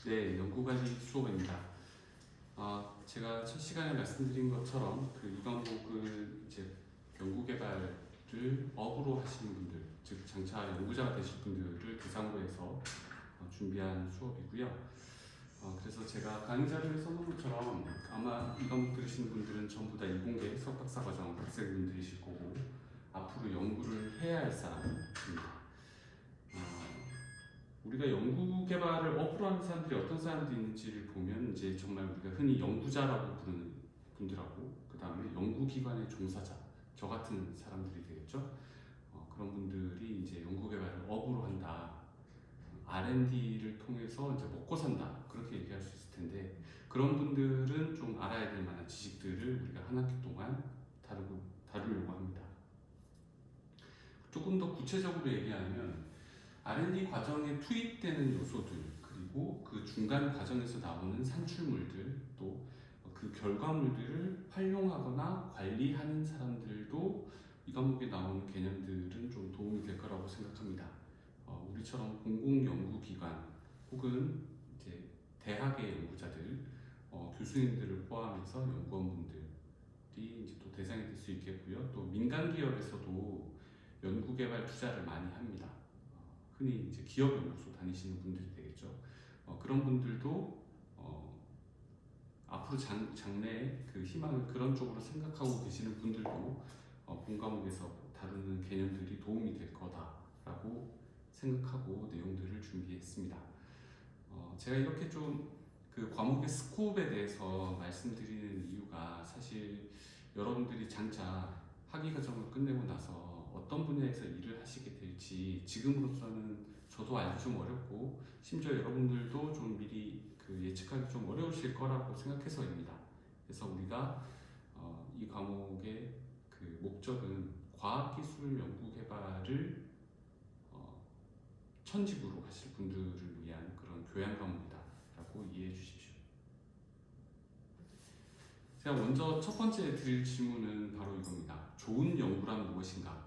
네, 연구관리 수업입니다. 제가 첫 시간에 말씀드린 것처럼 이 과목은 이제 연구개발을 업으로 하시는 분들, 즉 장차 연구자가 되실 분들을 대상으로 해서 준비한 수업이고요. 그래서 제가 강의 자료에 써놓은 것처럼 아마 이 과목 들으시는 분들은 전부 다 이공계 석박사 과정 학생분들이실 거고 앞으로 연구를 해야 할 사람입니다. 우리가 연구 개발을 업으로 하는 사람들이 어떤 사람들이 있는지를 보면 이제 정말 우리가 흔히 연구자라고 부르는 분들하고 그 다음에 연구기관의 종사자, 저 같은 사람들이 되겠죠. 그런 분들이 이제 연구 개발을 업으로 한다, R&D를 통해서 이제 먹고 산다, 그렇게 얘기할 수 있을 텐데 그런 분들은 좀 알아야 될 만한 지식들을 우리가 한 학기 동안 다루려고 합니다. 조금 더 구체적으로 얘기하면 R&D 과정에 투입되는 요소들, 그리고 그 중간 과정에서 나오는 산출물들, 또 그 결과물들을 활용하거나 관리하는 사람들도 이 과목에 나오는 개념들은 좀 도움이 될 거라고 생각합니다. 우리처럼 공공연구기관 혹은 이제 대학의 연구자들, 교수님들을 포함해서 연구원분들이 이제 또 대상이 될 수 있겠고요. 또 민간 기업에서도 연구개발 투자를 많이 합니다. 흔히 이제 기업연구소 다니시는 분들이 되겠죠. 그런 분들도 앞으로 장래에 그 희망을 그런 쪽으로 생각하고 계시는 분들도 본 과목에서 다루는 개념들이 도움이 될 거다라고 생각하고 내용들을 준비했습니다. 제가 이렇게 좀 그 과목의 스코프에 대해서 말씀드리는 이유가 사실 여러분들이 장차 학위 과정을 끝내고 나서 어떤 분야에서 일을 하시게 될지 지금으로서는 저도 알기 좀 어렵고 심지어 여러분들도 좀 미리 예측하기 좀 어려우실 거라고 생각해서입니다. 그래서 우리가 이 과목의 그 목적은 과학기술 연구개발을 천직으로 하실 분들을 위한 그런 교양 과목이다라고 이해해 주십시오. 제가 먼저 첫 번째 드릴 질문은 바로 이겁니다. 좋은 연구란 무엇인가?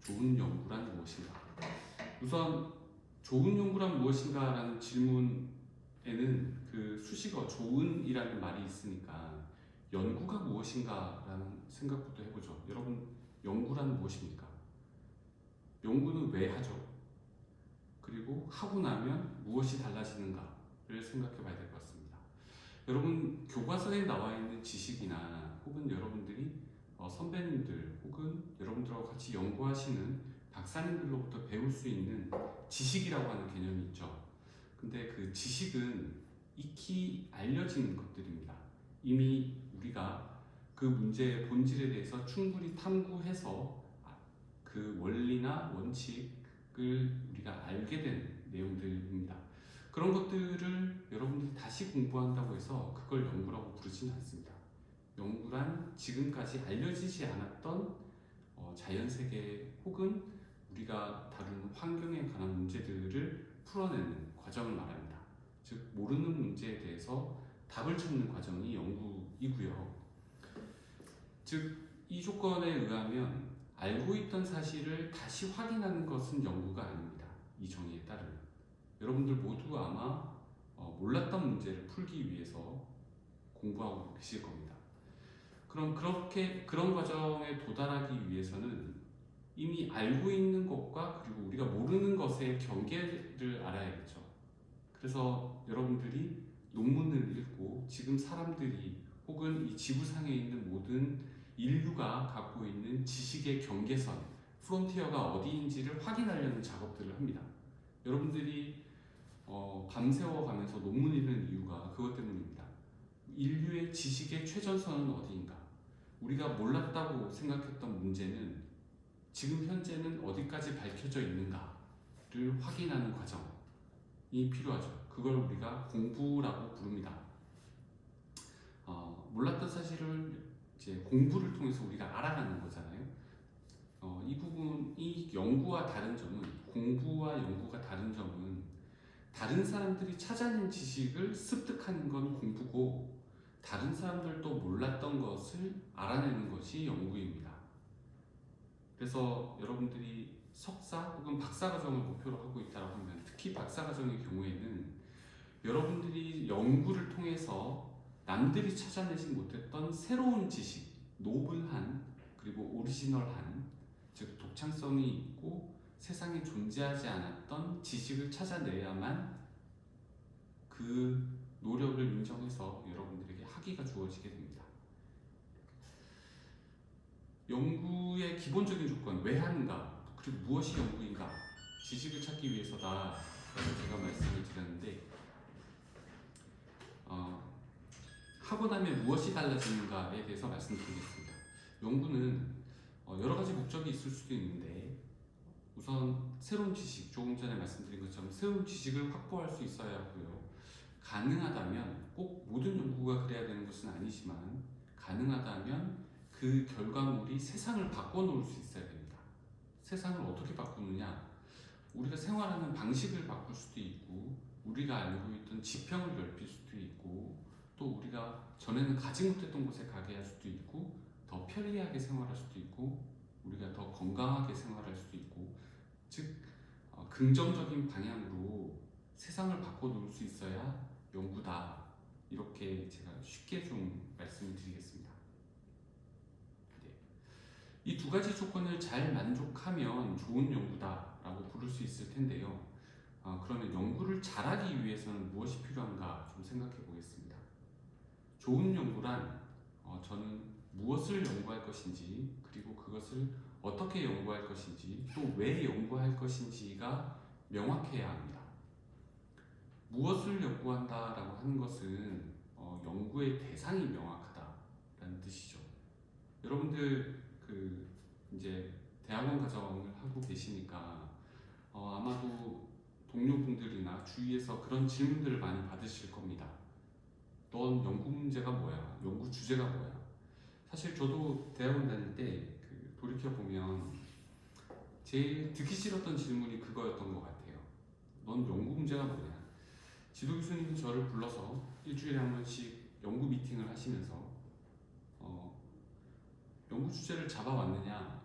좋은 연구란 무엇인가? 우선 좋은 연구란 무엇인가 라는 질문에는 그 수식어 좋은이라는 말이 있으니까 연구가 무엇인가 라는 생각부터 해보죠. 여러분, 연구란 무엇입니까? 연구는 왜 하죠? 그리고 하고 나면 무엇이 달라지는가를 생각해 봐야 될 것 같습니다. 여러분, 교과서에 나와 있는 지식이나 혹은 여러분들이 선배님들 혹은 여러분들하고 같이 연구하시는 박사님들로부터 배울 수 있는 지식이라고 하는 개념이 있죠. 근데 그 지식은 익히 알려진 것들입니다. 이미 우리가 그 문제의 본질에 대해서 충분히 탐구해서 그 원리나 원칙을 우리가 알게 된 내용들입니다. 그런 것들을 여러분들이 다시 공부한다고 해서 그걸 연구라고 부르지는 않습니다. 연구란 지금까지 알려지지 않았던 자연세계 혹은 우리가 다루는 환경에 관한 문제들을 풀어내는 과정을 말합니다. 즉 모르는 문제에 대해서 답을 찾는 과정이 연구이고요. 즉 이 조건에 의하면 알고 있던 사실을 다시 확인하는 것은 연구가 아닙니다. 이 정의에 따르면 여러분들 모두 아마 몰랐던 문제를 풀기 위해서 공부하고 계실 겁니다. 그럼 그런 과정에 도달하기 위해서는 이미 알고 있는 것과 그리고 우리가 모르는 것의 경계를 알아야겠죠. 그래서 여러분들이 논문을 읽고 지금 사람들이 혹은 이 지구상에 있는 모든 인류가 갖고 있는 지식의 경계선, 프론티어가 어디인지를 확인하려는 작업들을 합니다. 여러분들이 밤새워 가면서 논문 읽는 이유가 그것 때문입니다. 인류의 지식의 최전선은 어디인가? 우리가 몰랐다고 생각했던 문제는 지금 현재는 어디까지 밝혀져 있는가를 확인하는 과정이 필요하죠. 그걸 우리가 공부라고 부릅니다. 몰랐던 사실을 이제 공부를 통해서 우리가 알아가는 거잖아요. 이 부분이 연구와 다른 점은, 공부와 연구가 다른 점은 다른 사람들이 찾아낸 지식을 습득하는 건 공부고 다른 사람들도 몰랐던 것을 알아내는 것이 연구입니다. 그래서 여러분들이 석사 혹은 박사 과정을 목표로 하고 있다고 하면 특히 박사 과정의 경우에는 여러분들이 연구를 통해서 남들이 찾아내지 못했던 새로운 지식, 노블한 그리고 오리지널한, 즉 독창성이 있고 세상에 존재하지 않았던 지식을 찾아내야만 그 노력을 인정해서 여러분들에게 학위가 주어지게 됩니다. 연구의 기본적인 조건, 왜 하는가, 그리고 무엇이 연구인가, 지식을 찾기 위해서다 라고 제가 말씀을 드렸는데, 하고 나면 무엇이 달라지는가에 대해서 말씀드리겠습니다. 연구는 여러 가지 목적이 있을 수도 있는데, 우선 새로운 지식, 조금 전에 말씀드린 것처럼 새로운 지식을 확보할 수 있어야 하고요. 가능하다면, 꼭 모든 연구가 그래야 되는 것은 아니지만 가능하다면 그 결과물이 세상을 바꿔놓을 수 있어야 됩니다. 세상을 어떻게 바꾸느냐? 우리가 생활하는 방식을 바꿀 수도 있고, 우리가 알고 있던 지평을 넓힐 수도 있고, 또 우리가 전에는 가지 못했던 곳에 가게 할 수도 있고, 더 편리하게 생활할 수도 있고, 우리가 더 건강하게 생활할 수도 있고, 즉 긍정적인 방향으로 세상을 바꿔놓을 수 있어야 연구다, 이렇게 제가 쉽게 좀 말씀을 드리겠습니다. 네. 이 두 가지 조건을 잘 만족하면 좋은 연구다라고 부를 수 있을 텐데요. 그러면 연구를 잘하기 위해서는 무엇이 필요한가 좀 생각해 보겠습니다. 좋은 연구란 저는 무엇을 연구할 것인지, 그리고 그것을 어떻게 연구할 것인지, 또 왜 연구할 것인지가 명확해야 합니다. 무엇을 연구한다라고 하는 것은 연구의 대상이 명확하다라는 뜻이죠. 여러분들 이제 대학원 과정을 하고 계시니까 아마도 동료분들이나 주위에서 그런 질문들을 많이 받으실 겁니다. 넌 연구 문제가 뭐야? 연구 주제가 뭐야? 사실 저도 대학원 다닐 때 돌이켜 보면 제일 듣기 싫었던 질문이 그거였던 것 같아요. 넌 연구 문제가 뭐냐? 지도 교수님은 저를 불러서 일주일에 한 번씩 연구 미팅을 하시면서 연구 주제를 잡아왔느냐?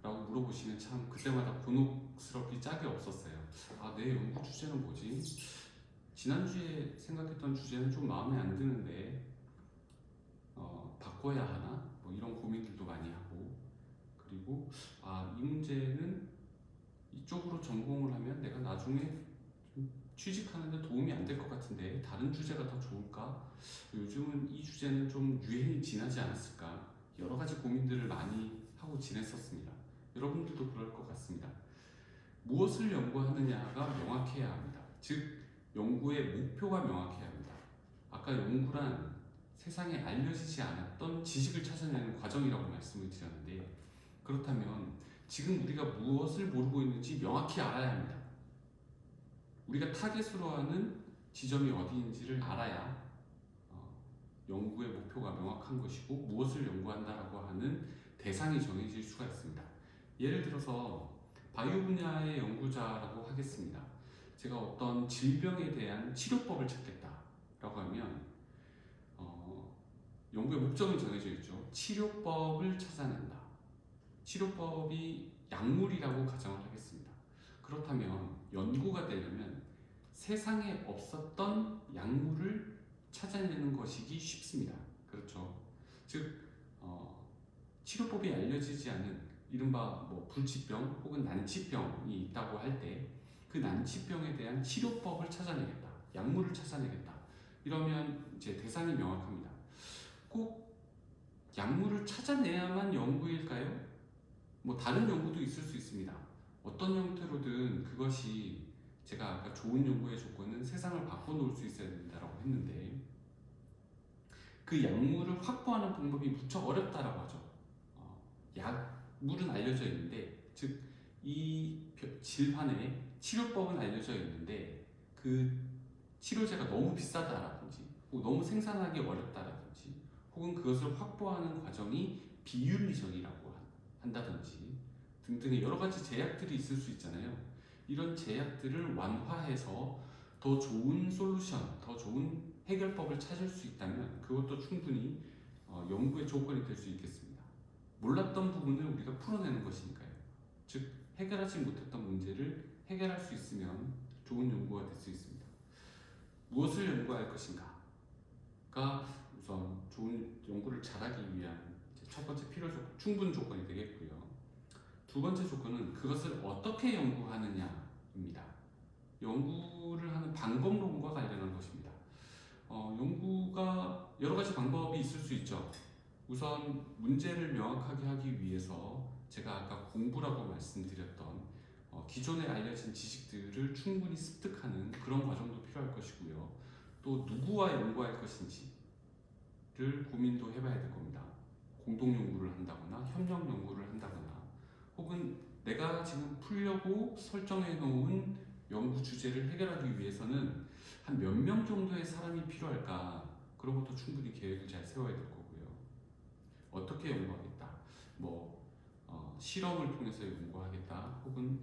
라고 물어보시면 참 그때마다 곤혹스럽기 짝이 없었어요. 내 연구 주제는 뭐지? 지난주에 생각했던 주제는 좀 마음에 안 드는데 바꿔야 하나? 뭐 이런 고민들도 많이 하고, 그리고 이 문제는 이쪽으로 전공을 하면 내가 나중에 취직하는데 도움이 안 될 것 같은데 다른 주제가 더 좋을까? 요즘은 이 주제는 좀 유행이 지나지 않았을까? 여러 가지 고민들을 많이 하고 지냈었습니다. 여러분들도 그럴 것 같습니다. 무엇을 연구하느냐가 명확해야 합니다. 즉 연구의 목표가 명확해야 합니다. 아까 연구란 세상에 알려지지 않았던 지식을 찾아내는 과정이라고 말씀을 드렸는데, 그렇다면 지금 우리가 무엇을 모르고 있는지 명확히 알아야 합니다. 우리가 타겟으로 하는 지점이 어디인지를 알아야 연구의 목표가 명확한 것이고 무엇을 연구한다라고 하는 대상이 정해질 수가 있습니다. 예를 들어서 바이오 분야의 연구자라고 하겠습니다. 제가 어떤 질병에 대한 치료법을 찾겠다라고 하면 연구의 목적은 정해져 있죠. 치료법을 찾아낸다. 치료법이 약물이라고 가정을 하겠습니다. 그렇다면 연구가 되려면 세상에 없었던 약물을 찾아내는 것이기 쉽습니다. 그렇죠. 즉 치료법이 알려지지 않은 이른바 불치병 혹은 난치병이 있다고 할 때 그 난치병에 대한 치료법을 찾아내겠다, 약물을 찾아내겠다, 이러면 이제 대상이 명확합니다. 꼭 약물을 찾아내야만 연구일까요? 다른 연구도 있을 수 있습니다. 어떤 형태로든 그것이, 제가 아까 좋은 연구의 조건은 세상을 바꿔놓을 수 있어야 된다라고 했는데, 그 약물을 확보하는 방법이 무척 어렵다라고 하죠. 약물은 알려져 있는데, 즉 이 질환의 치료법은 알려져 있는데 그 치료제가 너무 비싸다라든지 혹은 너무 생산하기 어렵다라든지 혹은 그것을 확보하는 과정이 비윤리적이라고 한다든지 등등의 여러 가지 제약들이 있을 수 있잖아요. 이런 제약들을 완화해서 더 좋은 솔루션, 더 좋은 해결법을 찾을 수 있다면 그것도 충분히 연구의 조건이 될 수 있겠습니다. 몰랐던 부분을 우리가 풀어내는 것이니까요. 즉 해결하지 못했던 문제를 해결할 수 있으면 좋은 연구가 될 수 있습니다. 무엇을 연구할 것인가가 우선 좋은 연구를 잘하기 위한 이제 첫 번째 충분 조건이 되겠고요. 두 번째 조건은 그것을 어떻게 연구하느냐입니다. 연구를 하는 방법론과 관련한 것입니다. 연구가 여러 가지 방법이 있을 수 있죠. 우선 문제를 명확하게 하기 위해서 제가 아까 공부라고 말씀드렸던 기존에 알려진 지식들을 충분히 습득하는 그런 과정도 필요할 것이고요. 또 누구와 연구할 것인지를 고민도 해봐야 될 겁니다. 공동 연구를 한다거나 협력 연구를 한다거나 혹은 내가 지금 풀려고 설정해 놓은 연구 주제를 해결하기 위해서는 한 몇 명 정도의 사람이 필요할까, 그런 것도 충분히 계획을 잘 세워야 될 거고요. 어떻게 연구하겠다, 실험을 통해서 연구하겠다, 혹은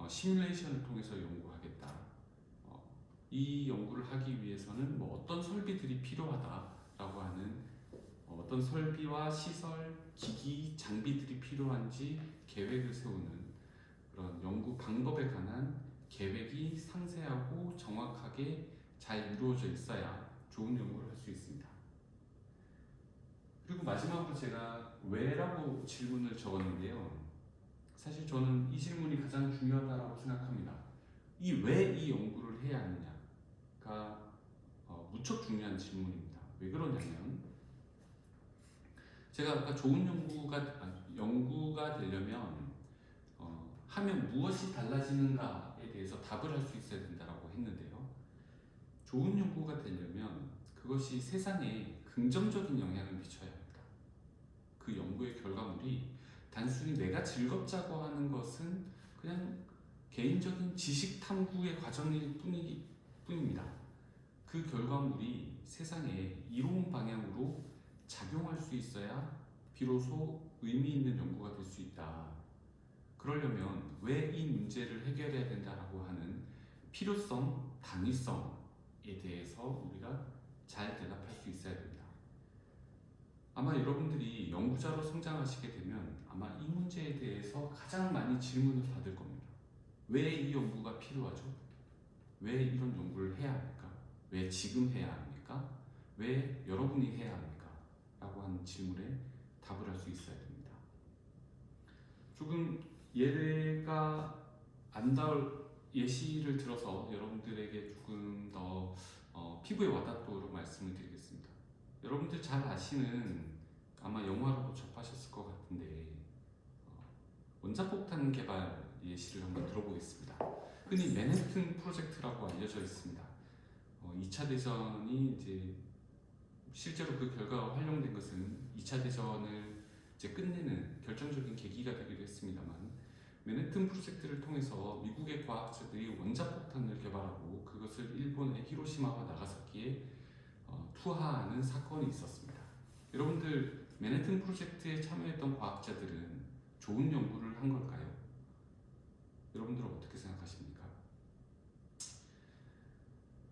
시뮬레이션을 통해서 연구하겠다. 이 연구를 하기 위해서는 어떤 설비들이 필요하다라고 하는 어떤 설비와 시설, 기기, 장비들이 필요한지 계획을 세우는 그런 연구 방법에 관한 계획이 상세하고 정확하게 잘 이루어져 있어야 좋은 연구를 할 수 있습니다. 그리고 마지막으로 제가 왜라고 질문을 적었는데요. 사실 저는 이 질문이 가장 중요하다고 생각합니다. 왜 이 연구를 해야 하느냐가 무척 중요한 질문입니다. 왜 그러냐면 제가 아까 좋은 연구가 되려면 하면 무엇이 달라지는가에 대해서 답을 할 수 있어야 된다고 했는데요. 좋은 연구가 되려면 그것이 세상에 긍정적인 영향을 미쳐야 합니다. 그 연구의 결과물이 단순히 내가 즐겁자고 하는 것은 그냥 개인적인 지식 탐구의 과정일 뿐입니다. 그 결과물이 세상에 이로운 방향으로 작용할 수 있어야 비로소 의미 있는 연구가 될 수 있다. 그러려면 왜 이 문제를 해결해야 된다라고 하는 필요성, 당위성에 대해서 우리가 잘 대답할 수 있어야 됩니다. 아마 여러분들이 연구자로 성장하시게 되면 아마 이 문제에 대해서 가장 많이 질문을 받을 겁니다. 왜 이 연구가 필요하죠? 왜 이런 연구를 해야 합니까? 왜 지금 해야 합니까? 왜 여러분이 해야 합니까? 라고 하는 질문에 답을 할 수 있어야 됩니다. 조금 예가 안 닿을 예시를 들어서 여러분들에게 조금 더 피부에 와닿도록 말씀을 드리겠습니다. 여러분들 잘 아시는, 아마 영화로도 접하셨을 것 같은데 원자폭탄 개발 예시를 한번 들어보겠습니다. 흔히 맨해튼 프로젝트라고 알려져 있습니다. 2차 대전이 이제 실제로 그 결과가 활용된 것은 2차 대전을 이제 끝내는 결정적인 계기가 되기도 했습니다만, 맨해튼 프로젝트를 통해서 미국의 과학자들이 원자폭탄을 개발하고 그것을 일본의 히로시마와 나가사키에 투하하는 사건이 있었습니다. 여러분들, 맨해튼 프로젝트에 참여했던 과학자들은 좋은 연구를 한 걸까요? 여러분들은 어떻게 생각하십니까?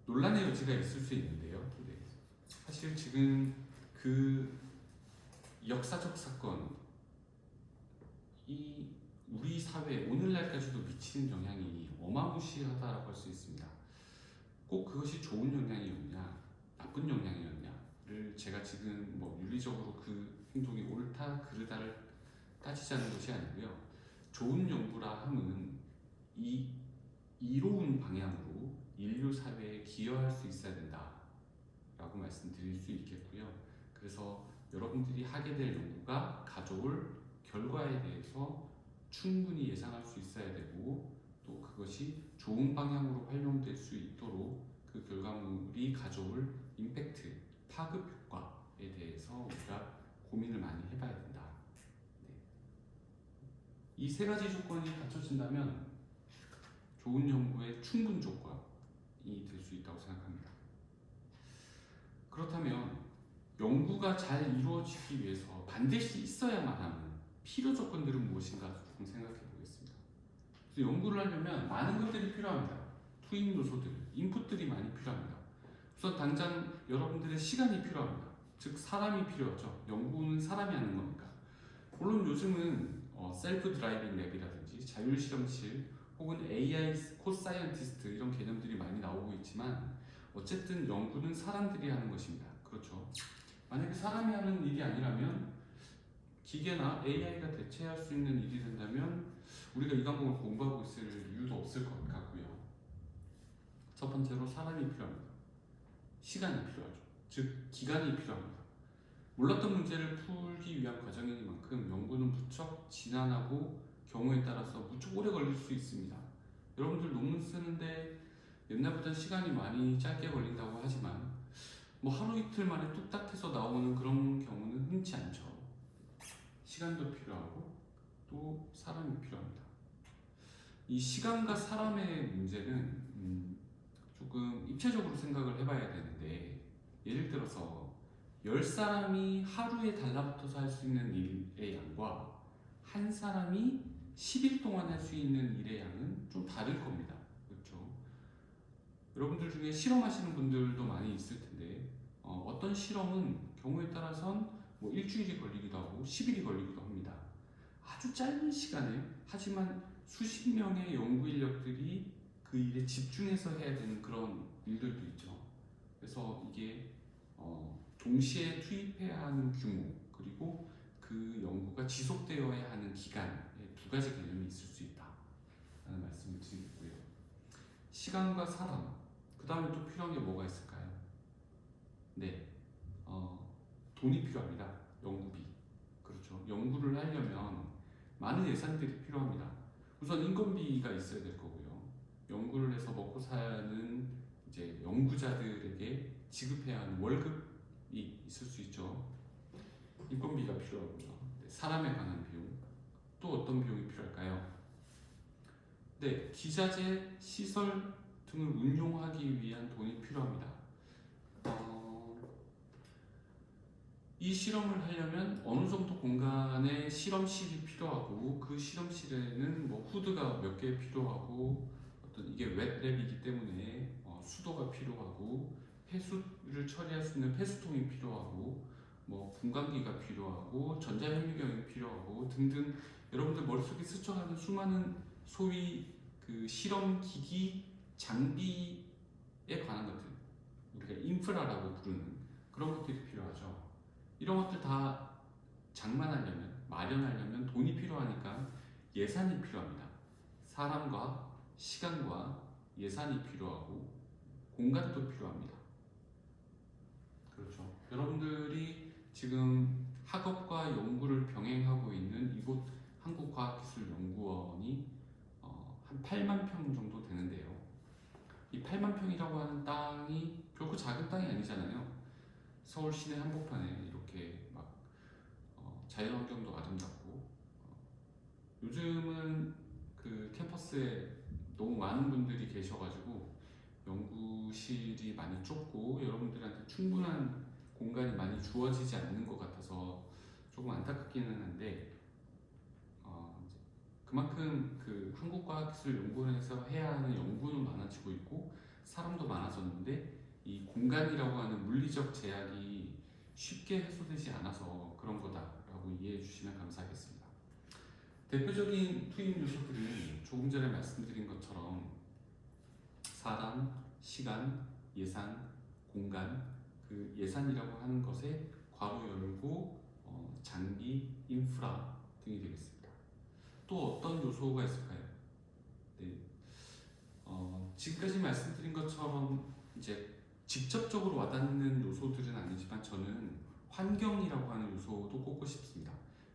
논란의 여지가 있을 수 있는데요. 네. 사실 지금 그 역사적 사건이 우리 사회 오늘날까지도 미치는 영향이 어마무시하다라고 할 수 있습니다. 꼭 그것이 좋은 영향이었냐, 나쁜 영향이었냐를 제가 지금 윤리적으로 그 행동이 옳다 그르다를 따지자는 것이 아니고요. 좋은 연구라 함은 이 이로운 방향으로 인류 사회에 기여할 수 있어야 된다라고 말씀드릴 수 있겠고요. 그래서 여러분들이 하게 될 연구가 가져올 결과에 대해서 충분히 예상할 수 있어야 되고, 또 그것이 좋은 방향으로 활용될 수 있도록 그 결과물이 가져올 임팩트, 파급 효과에 대해서 우리가 고민을 많이 해봐야 된다. 네. 이 세 가지 조건이 갖춰진다면 좋은 연구의 충분 조건이 될 수 있다고 생각합니다. 그렇다면 연구가 잘 이루어지기 위해서 반드시 있어야만 하는 필요 조건들은 무엇인가 조금 생각해 보겠습니다. 그래서 연구를 하려면 많은 것들이 필요합니다. 투입 요소들, 인풋들이 많이 필요합니다. 우선 당장 여러분들의 시간이 필요합니다. 즉 사람이 필요하죠. 연구는 사람이 하는 거니까. 물론 요즘은 셀프 드라이빙 랩이라든지 자율실험실 혹은 AI 코사이언티스트 이런 개념들이 많이 나오고 있지만, 어쨌든 연구는 사람들이 하는 것입니다. 그렇죠? 만약에 사람이 하는 일이 아니라면 기계나 AI가 대체할 수 있는 일이 된다면 우리가 이 과목을 공부하고 있을 이유도 없을 것 같고요. 첫 번째로 사람이 필요합니다. 시간이 필요하죠. 즉 기간이 필요합니다. 몰랐던 문제를 풀기 위한 과정이니만큼 연구는 무척 지난하고 경우에 따라서 무척 오래 걸릴 수 있습니다. 여러분들 논문 쓰는데 옛날보다 시간이 많이 짧게 걸린다고 하지만 뭐 하루 이틀 만에 뚝딱 해서 나오는 그런 경우는 흔치 않죠. 시간도 필요하고 또 사람이 필요합니다. 이 시간과 사람의 문제는 조금 입체적으로 생각을 해봐야 되는데, 예를 들어서 10사람이 하루에 달라붙어서 할 수 있는 일의 양과 한 사람이 10일 동안 할 수 있는 일의 양은 좀 다를 겁니다. 그렇죠? 여러분들 중에 실험하시는 분들도 많이 있을 텐데 어떤 실험은 경우에 따라선 뭐 일주일이 걸리기도 하고 10일이 걸리기도 합니다. 아주 짧은 시간에, 하지만 수십 명의 연구 인력들이 그 일에 집중해서 해야 되는 그런 일들도 있죠. 그래서 이게 동시에 투입해야 하는 규모, 그리고 그 연구가 지속되어야 하는 기간의 두 가지 개념이 있을 수 있다라는 말씀을 드리고요. 시간과 사람, 그 다음에 또 필요한 게 뭐가 있을까요? 네, 돈이 필요합니다. 연구비. 그렇죠. 연구를 하려면 많은 예산들이 필요합니다. 우선 인건비가 있어야 될 거고요. 연구를 해서 먹고 사는 이제 연구자들에게 지급해야 하는 월급이 있을 수 있죠. 인건비가 필요하고요. 네, 사람에 관한 비용. 또 어떤 비용이 필요할까요? 네, 기자재, 시설 등을 운용하기 위한 돈이 필요합니다. 이 실험을 하려면 어느 정도 공간에 실험실이 필요하고, 그 실험실에는 뭐 후드가 몇 개 필요하고, 어떤 이게 웹랩이기 때문에 수도가 필요하고, 폐수를 처리할 수 있는 폐수통이 필요하고, 뭐 분광기가 필요하고, 전자현미경이 필요하고 등등, 여러분들 머릿속에 스쳐가는 수많은 소위 그 실험 기기 장비에 관한 것들, 우리가 인프라라고 부르는 그런 것들이 필요하죠. 이런 것들 다 장만하려면, 마련하려면 돈이 필요하니까 예산이 필요합니다. 사람과 시간과 예산이 필요하고 공간도 필요합니다. 그렇죠. 여러분들이 지금 학업과 연구를 병행하고 있는 이곳 한국과학기술연구원이 한 8만 평 정도 되는데요. 이 8만 평이라고 하는 땅이 결코 작은 땅이 아니잖아요. 서울 시내 한복판에 이렇게 막 자연환경도 아름답고, 요즘은 그 캠퍼스에 너무 많은 분들이 계셔가지고 연구실이 많이 좁고 여러분들한테 충분한 공간이 많이 주어지지 않는 것 같아서 조금 안타깝기는 한데, 그만큼 그 한국과학기술연구원에서 해야 하는 연구는 많아지고 있고 사람도 많아졌는데, 이 공간이라고 하는 물리적 제약이 쉽게 해소되지 않아서 그런 거다라고 이해해 주시면 감사하겠습니다. 대표적인 투입 요소들은 조금 전에 말씀드린 것처럼 사람, 시간, 예산, 공간, 그 예산이라고 하는 것에 괄호 열고 장비, 인프라 등이 되겠습니다. 또 어떤 요소가 있을까요? 네, 지금까지 말씀드린 것처럼 이제 직접적으로 와닿는 요소들은 아니지만 저는 환경이라고 하는 요소도 꼽고 싶습니다.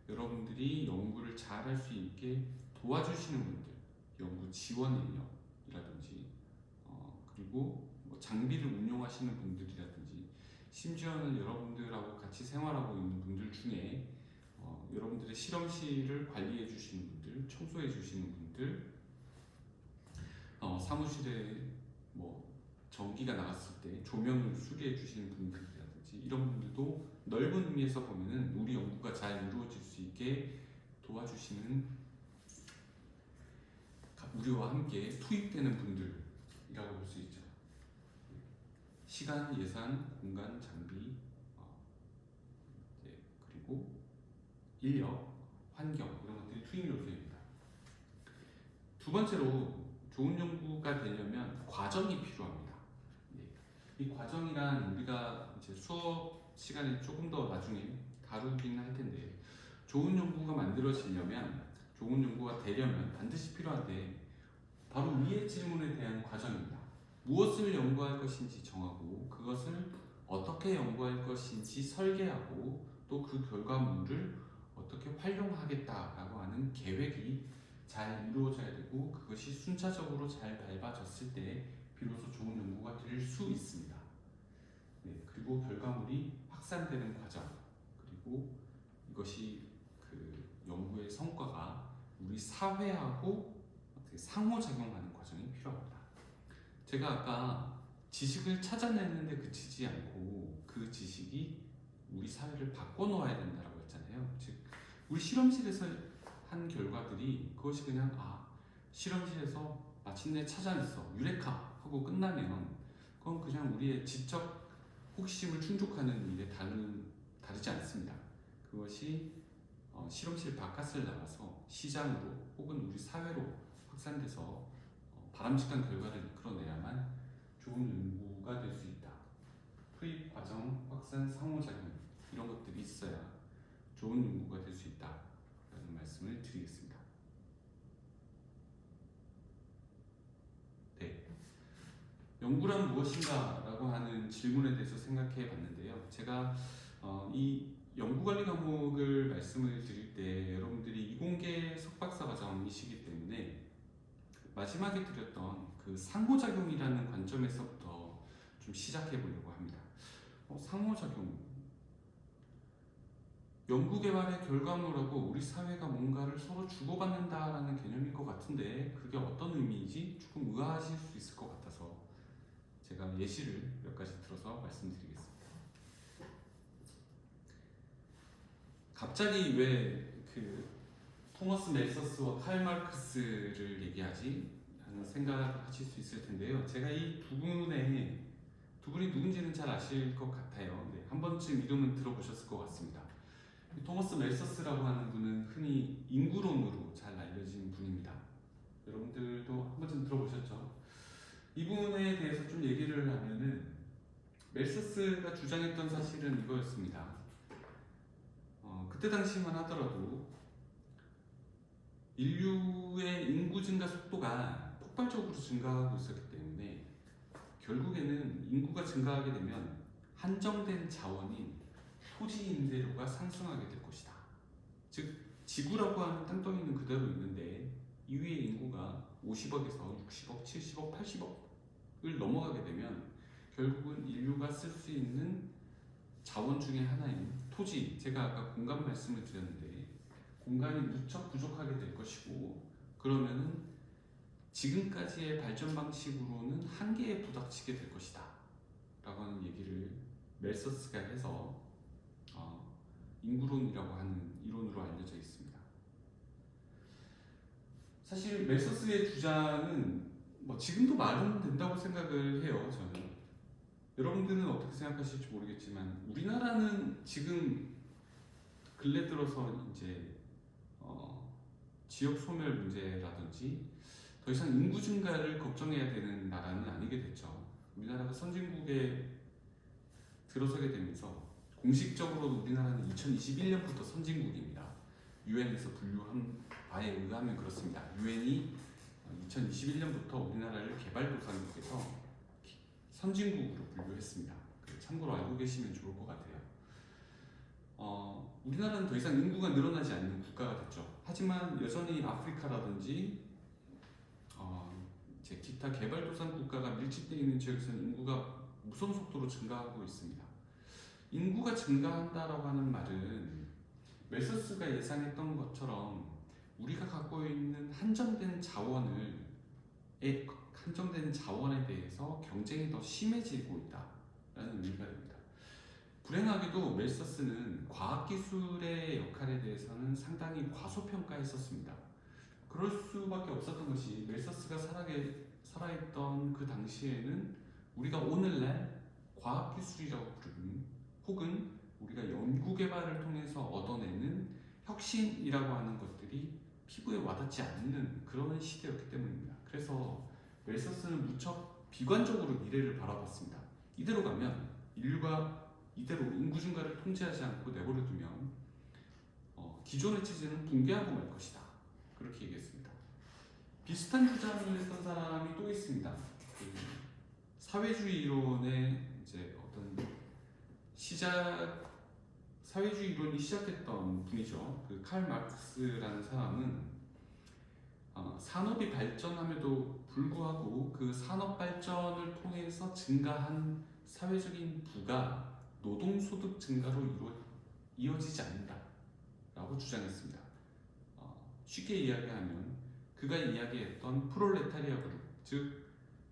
여러분들이 연구를 잘 할 수 있게 도와주시는 분들, 연구 지원 인력이라든지 그리고 뭐 장비를 운용하시는 분들이라든지, 심지어는 여러분들하고 같이 생활하고 있는 분들 중에 여러분들의 실험실을 관리해 주시는 분들, 청소해 주시는 분들, 사무실에 뭐 전기가 나갔을 때 조명을 수리해 주시는 분들이라든지, 이런 분들도 넓은 의미에서 보면은 우리 연구가 잘 이루어질 수 있게 도와주시는, 우리와 함께 투입되는 분들이라고 볼 수 있죠. 시간, 예산, 공간, 장비, 그리고 인력, 환경, 이런 것들이 투입 요소입니다. 두 번째로 좋은 연구가 되려면 과정이 필요합니다. 이 과정이란 우리가 이제 수업 시간에 조금 더 나중에 다루긴 할 텐데, 좋은 연구가 만들어지려면, 좋은 연구가 되려면 반드시 필요한데 바로 위의 질문에 대한 과정입니다. 무엇을 연구할 것인지 정하고 그것을 어떻게 연구할 것인지 설계하고 또 그 결과물을 어떻게 활용하겠다라고 하는 계획이 잘 이루어져야 되고, 그것이 순차적으로 잘 밟아졌을 때 비로소 좋은 연구가 될 수 있습니다. 네, 그리고 결과물이 확산되는 과정, 그리고 이것이 그 연구의 성과가 우리 사회하고 어떻게 상호작용하는 과정이 필요합니다. 제가 아까 지식을 찾아내는데 그치지 않고 그 지식이 우리 사회를 바꿔놓아야 된다고 했잖아요. 즉 우리 실험실에서 한 결과들이 그것이 그냥 실험실에서 마침내 찾아냈어 유레카 하고 끝나면 그건 그냥 우리의 지적 호기심을 충족하는 일에 다르지 않습니다. 그것이 실험실 바깥을 나가서 시장으로 혹은 우리 사회로 확산돼서 바람직한 결과를 이끌어내야만 좋은 연구가 될 수 있다. 투입 과정, 확산, 상호작용 이런 것들이 있어야 좋은 연구가 될 수 있다라는 말씀을 드리겠습니다. 네, 연구란 무엇인가라고 하는 질문에 대해서 생각해 봤는데요. 제가 이 연구관리 과목을 말씀을 드릴 때 여러분들이 이공계 석박사 과정이시기 때문에 마지막에 드렸던 그 상호작용이라는 관점에서부터 좀 시작해 보려고 합니다. 상호작용, 연구개발의 결과물하고 우리 사회가 뭔가를 서로 주고받는다라는 개념일 것 같은데 그게 어떤 의미인지 조금 의아하실 수 있을 것 같아서 제가 예시를 몇 가지 들어서 말씀드리겠습니다. 갑자기 왜 그 토머스 멜서스와 칼 마르크스를 얘기하지? 하는 생각을 하실 수 있을 텐데요. 제가 이 두 분이 누군지는 잘 아실 것 같아요. 네, 한 번쯤 이름은 들어보셨을 것 같습니다. 토머스 멜서스라고 하는 분은 흔히 인구론으로 잘 알려진 분입니다. 여러분들도 한 번쯤 들어보셨죠? 이분에 대해서 좀 얘기를 하면은 멜서스가 주장했던 사실은 이거였습니다. 그때 당시만 하더라도 인류의 인구 증가 속도가 폭발적으로 증가하고 있었기 때문에 결국에는 인구가 증가하게 되면 한정된 자원인 토지 임대료가 상승하게 될 것이다. 즉 지구라고 하는 땅덩이는 그대로 있는데 이 위에 인구가 50억에서 60억, 70억, 80억을 넘어가게 되면 결국은 인류가 쓸 수 있는 자원 중에 하나인 토지, 제가 아까 공간 말씀을 드렸는데 공간이 무척 부족하게 될 것이고, 그러면은 지금까지의 발전 방식으로는 한계에 부닥치게 될 것이다 라고 하는 얘기를 멜서스가 해서 인구론이라고 하는 이론으로 알려져 있습니다. 사실 멜서스의 주장은 지금도 말은 된다고 생각을 해요. 저는. 여러분들은 어떻게 생각하실지 모르겠지만 우리나라는 지금 근래 들어서 이제 지역 소멸 문제라든지 더 이상 인구 증가를 걱정해야 되는 나라는 아니게 됐죠. 우리나라가 선진국에 들어서게 되면서 공식적으로 우리나라는 2021년부터 선진국입니다. 유엔에서 분류한 바에 의하면 그렇습니다. 유엔이 2021년부터 우리나라를 개발도상국에서 선진국으로 분류했습니다. 참고로 알고 계시면 좋을 것 같아요. 우리나라는 더 이상 인구가 늘어나지 않는 국가가 됐죠. 하지만 여전히 아프리카라든지 이제 기타 개발도상 국가가 밀집되어 있는 지역에서는 인구가 무서운 속도로 증가하고 있습니다. 인구가 증가한다라고 하는 말은 멜서스가 예상했던 것처럼 우리가 갖고 있는 한정된 자원에 대해서 경쟁이 더 심해지고 있다라는 의미가 됩니다. 불행하게도 멜서스는 과학기술의 역할에 대해서는 상당히 과소평가했었습니다. 그럴 수밖에 없었던 것이 멜서스가 살아있던 그 당시에는 우리가 오늘날 과학기술이라고 부르는 혹은 우리가 연구개발을 통해서 얻어내는 혁신이라고 하는 것들이 피부에 와닿지 않는 그런 시대였기 때문입니다. 그래서 멜서스는 무척 비관적으로 미래를 바라봤습니다. 이대로 가면 인류가 이대로 인구 증가를 통제하지 않고 내버려 두면 기존의 체제는 붕괴하고 말 것이다. 그렇게 얘기했습니다. 비슷한 주장을 했던 사람이 또 있습니다. 그 사회주의 이론의 이제 어떤 사회주의 이론이 시작했던 분이죠. 그 칼 마르크스라는 사람은 산업이 발전함에도 불구하고 그 산업 발전을 통해서 증가한 사회적인 부가 노동소득 증가로 이어지지 않는다라고 주장했습니다. 쉽게 이야기하면 그가 이야기했던 프롤레타리아 그룹, 즉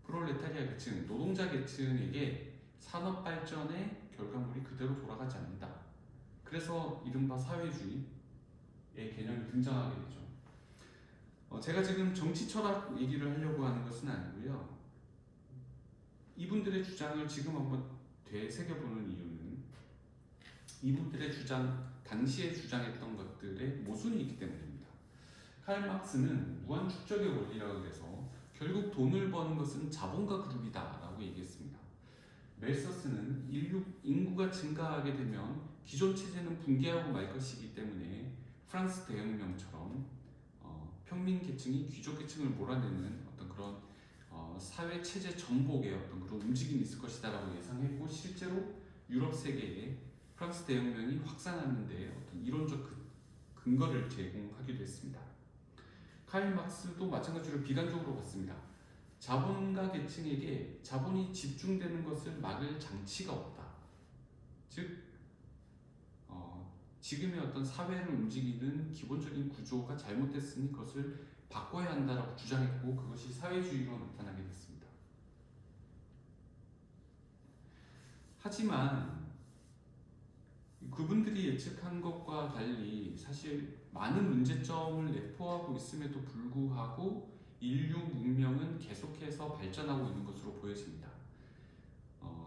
프롤레타리아 계층, 노동자 계층에게 산업 발전의 결과물이 그대로 돌아가지 않는다. 그래서 이른바 사회주의의 개념이 등장하게 되죠. 제가 지금 정치 철학 얘기를 하려고 하는 것은 아니고요. 이분들의 주장을 지금 한번 되새겨보는 이유는 이분들의 당시에 주장했던 것들의 모순이 있기 때문입니다. 칼 막스는 무한 축적의 원리라고 해서 결국 돈을 버는 것은 자본가 그룹이다 라고 얘기했습니다. 멜서스는 인구가 증가하게 되면 기존 체제는 붕괴하고 말 것이기 때문에 프랑스 대혁명처럼 평민 계층이 귀족 계층을 몰아내는 어떤 그런 사회 체제 전복의 어떤 그런 움직임이 있을 것이다라고 예상했고, 실제로 유럽 세계에 프랑스 대혁명이 확산하는데 어떤 이론적 근거를 제공하기도 했습니다. 칼 막스도 마찬가지로 비관적으로 봤습니다. 자본가 계층에게 자본이 집중되는 것을 막을 장치가 없다. 즉 지금의 어떤 사회를 움직이는 기본적인 구조가 잘못됐으니 그것을 바꿔야 한다라고 주장했고, 그것이 사회주의로 나타나게 됐습니다. 하지만 그분들이 예측한 것과 달리 사실 많은 문제점을 내포하고 있음에도 불구하고 인류 문명은 계속해서 발전하고 있는 것으로 보여집니다.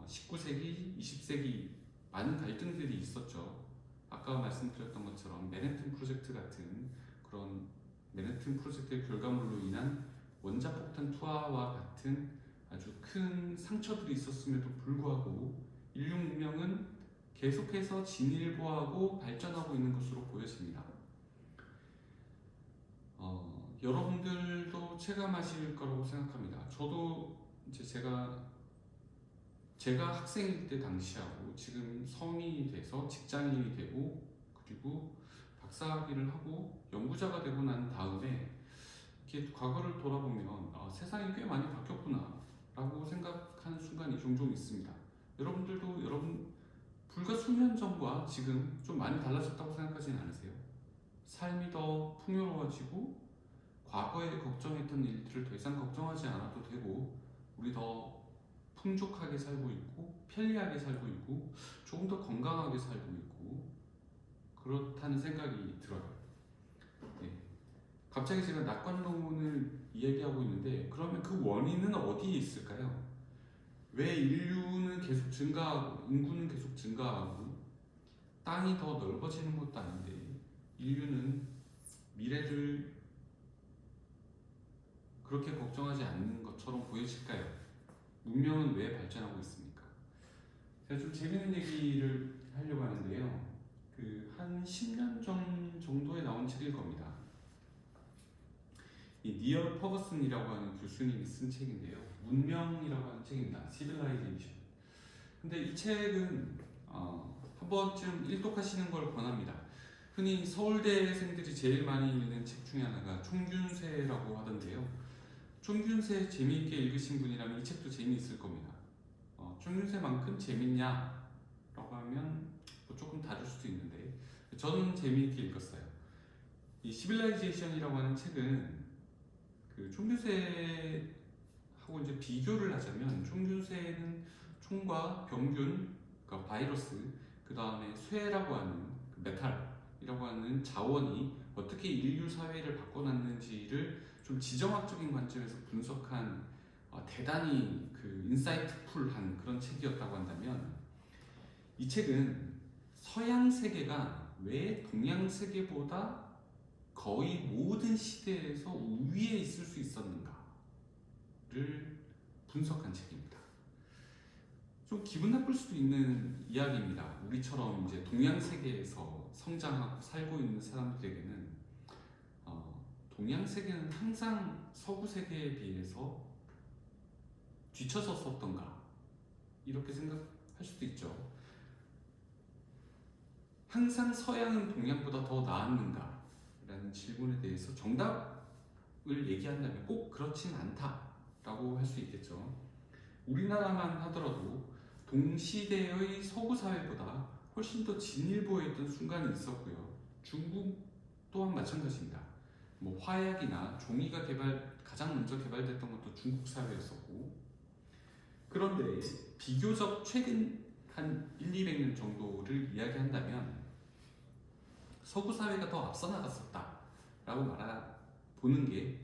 19세기, 20세기 많은 갈등들이 있었죠. 아까 말씀드렸던 것처럼 맨해튼 프로젝트 같은 그런 맨해튼 프로젝트의 결과물로 인한 원자폭탄 투하와 같은 아주 큰 상처들이 있었음에도 불구하고 인류 문명은 계속해서 진일보하고 발전하고 있는 것으로 보여집니다. 여러분들도 체감하실 거라고 생각합니다. 저도 이제 제가 학생일 때 당시하고 지금 성인이 돼서 직장인이 되고 그리고 박사학위를 하고 연구자가 되고 난 다음에 이렇게 과거를 돌아보면 세상이 꽤 많이 바뀌었구나 라고 생각하는 순간이 종종 있습니다. 여러분 불과 수년 전과 지금 좀 많이 달라졌다고 생각하지는 않으세요? 삶이 더 풍요로워지고 과거에 걱정했던 일들을 더 이상 걱정하지 않아도 되고 우리 더 풍족하게 살고 있고 편리하게 살고 있고 조금 더 건강하게 살고 있고 그렇다는 생각이 들어요. 네. 갑자기 제가 낙관론을 이야기하고 있는데 그러면 그 원인은 어디에 있을까요? 왜 인류는 계속 증가하고 인구는 계속 증가하고 땅이 더 넓어지는 것도 아닌데 인류는 미래를 그렇게 걱정하지 않는 것처럼 보여질까요? 문명은 왜 발전하고 있습니까? 제가 좀 재밌는 얘기를 하려고 하는데요. 한 10년 전 정도에 나온 책일 겁니다. 이 니얼 퍼거슨이라고 하는 교수님이 쓴 책인데요. 문명이라고 하는 책입니다. 시빌라이제이션. 근데 이 책은 한 번쯤 일독하시는 걸 권합니다. 흔히 서울대생들이 제일 많이 읽는 책 중에 하나가 총균세라고 하던데요. 총균세 재미있게 읽으신 분이라면 이 책도 재미있을 겁니다. 총균세만큼 재밌냐라고 하면 뭐 조금 다를 수도 있는데 저는 재미있게 읽었어요. 이 시빌라이제이션이라고 하는 책은 그 총균세하고 이제 비교를 하자면 총균세는 총과 병균, 그러니까 바이러스, 그 다음에 쇠라고 하는 그 메탈이라고 하는 자원이 어떻게 인류 사회를 바꿔놨는지를 좀 지정학적인 관점에서 분석한 대단히 그 인사이트풀한 그런 책이었다고 한다면 이 책은 서양 세계가 왜 동양 세계보다 거의 모든 시대에서 우위에 있을 수 있었는가를 분석한 책입니다. 좀 기분 나쁠 수도 있는 이야기입니다. 우리처럼 이제 동양 세계에서 성장하고 살고 있는 사람들에게는 동양 세계는 항상 서구 세계에 비해서 뒤처졌었던가 이렇게 생각할 수도 있죠. 항상 서양은 동양보다 더 나았는가? 라는 질문에 대해서 정답을 얘기한다면 꼭 그렇진 않다라고 할 수 있겠죠. 우리나라만 하더라도 동시대의 서구 사회보다 훨씬 더 진일보에 있던 순간이 있었고요. 중국 또한 마찬가지입니다. 뭐 화약이나 종이가 가장 먼저 개발됐던 것도 중국 사회였었고, 그런데 비교적 최근 한 1, 200년 정도를 이야기한다면 서구 사회가 더 앞서 나갔었다라고 보는 게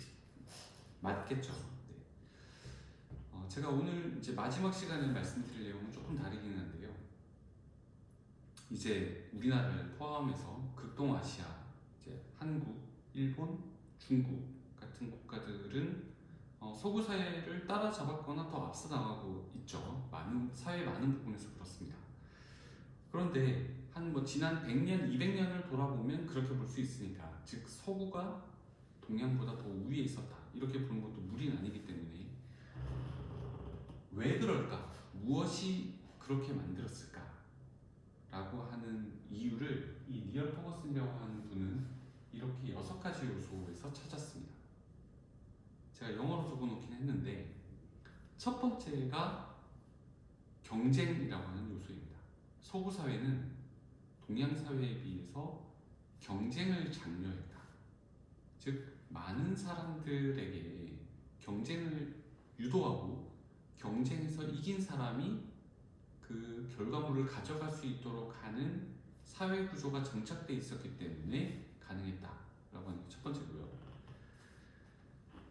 맞겠죠. 네. 제가 오늘 이제 마지막 시간에 말씀드릴 내용은 조금 다르긴 한데요. 이제 우리나라를 포함해서 극동아시아, 이제 한국, 일본, 중국 같은 국가들은 서구 사회를 따라잡았거나 더 앞서 나가고 있죠. 사회 많은 부분에서 그렇습니다. 그런데 한 지난 100년, 200년을 돌아보면 그렇게 볼 수 있으니까, 즉 서구가 동양보다 더 우위에 있었다 이렇게 보는 것도 무리는 아니기 때문에 왜 그럴까? 무엇이 그렇게 만들었을까? 라고 하는 이유를 이 니얼 퍼거슨이라고 하는 분은 이렇게 6가지 요소에서 찾았습니다. 제가 영어로 적어놓긴 했는데, 첫 번째가 경쟁이라고 하는 요소입니다. 서구 사회는 동양 사회에 비해서 경쟁을 장려했다. 즉 많은 사람들에게 경쟁을 유도하고 경쟁에서 이긴 사람이 그 결과물을 가져갈 수 있도록 하는 사회 구조가 정착돼 있었기 때문에 가능했다라고 하는 게 첫 번째고요.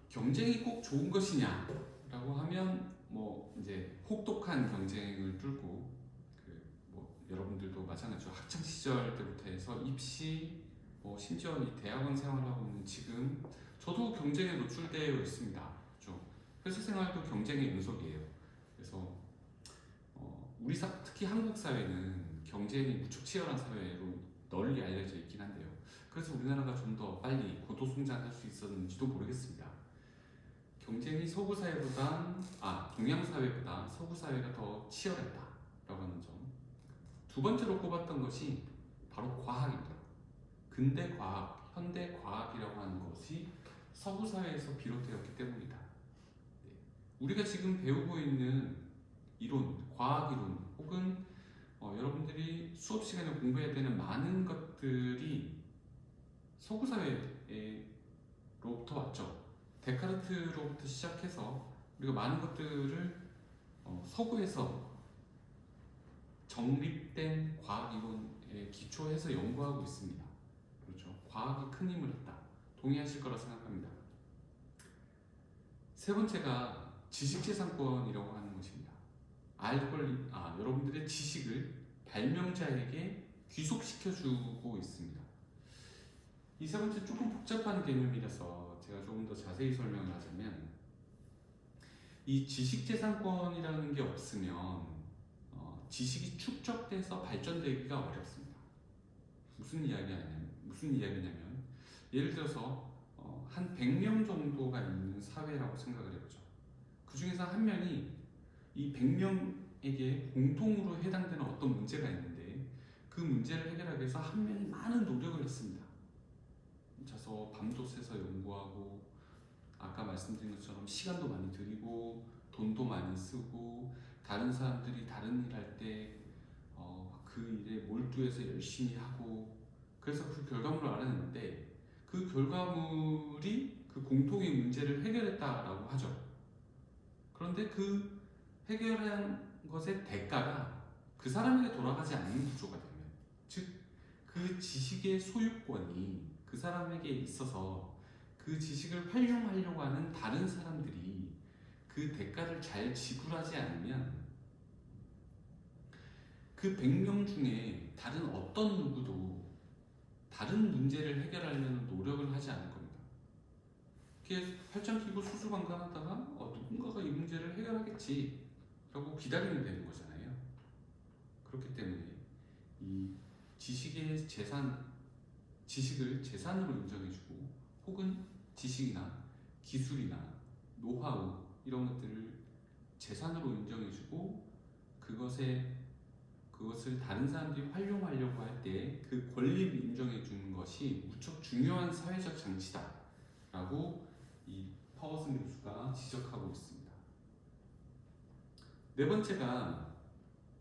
경쟁이 꼭 좋은 것이냐라고 하면 이제 혹독한 경쟁을 뚫고 여러분들도 마찬가지로 학창 시절 때부터 해서 입시, 심지어 이 대학원 생활을 하고 있는 지금 저도 경쟁에 노출되어 있습니다. 그렇죠? 회사 생활도 경쟁의 연속이에요. 그래서 특히 한국 사회는 경쟁이 무척 치열한 사회로 널리 알려져 있긴 한데요. 그래서 우리나라가 좀 더 빨리 고도 성장할 수 있었는지도 모르겠습니다. 경쟁이 동양 사회보다 서구 사회가 더 치열했다라고 하는 점. 두 번째로 꼽았던 것이 바로 과학입니다. 근대 과학, 현대 과학이라고 하는 것이 서구 사회에서 비롯되었기 때문이다. 네. 우리가 지금 배우고 있는 이론, 과학 이론, 혹은 여러분들이 수업 시간에 공부해야 되는 많은 것들이 서구 사회로부터 왔죠. 데카르트로부터 시작해서 우리가 많은 것들을 서구에서 정립된 과학 이론에 기초해서 연구하고 있습니다. 그렇죠. 과학이 큰 힘을 했다. 동의하실 거라 생각합니다. 세 번째가 지식재산권이라고 하는 것입니다. 여러분들의 지식을 발명자에게 귀속시켜주고 있습니다. 이 세 번째 조금 복잡한 개념이라서 제가 조금 더 자세히 설명을 하자면, 이 지식재산권이라는 게 없으면 지식이 축적돼서 발전되기가 어렵습니다. 무슨 이야기냐면 예를 들어서 한 100명 정도가 있는 사회라고 생각을 해보죠. 그 중에서 한 명이 이 100명에게 공통으로 해당되는 어떤 문제가 있는데, 그 문제를 해결하기 위해서 한 명이 많은 노력을 했습니다. 혼자서 밤도 새서 연구하고, 아까 말씀드린 것처럼 시간도 많이 들이고 돈도 많이 쓰고, 다른 사람들이 다른 일 할 때 그 일에 몰두해서 열심히 하고, 그래서 그 결과물을 알아냈는데, 그 결과물이 그 공통의 문제를 해결했다라고 하죠. 그런데 그 해결한 것의 대가가 그 사람에게 돌아가지 않는 구조가 되면, 즉 그 지식의 소유권이 그 사람에게 있어서 그 지식을 활용하려고 하는 다른 사람들이 그 대가를 잘 지불하지 않으면 그 100명 중에 다른 어떤 누구도 다른 문제를 해결하려는 노력을 하지 않을 겁니다. 이렇게 팔짱 끼고 수수방관하다가 누군가가 이 문제를 해결하겠지 라고 기다리면 되는 거잖아요. 그렇기 때문에 이 지식을 재산으로 인정해주고 혹은 지식이나 기술이나 노하우 이런 것들을 재산으로 인정해주고 그것을 다른 사람들이 활용하려고 할 때 그 권리를 인정해주는 것이 무척 중요한 사회적 장치다라고 이 파워슨 교수가 지적하고 있습니다. 네 번째가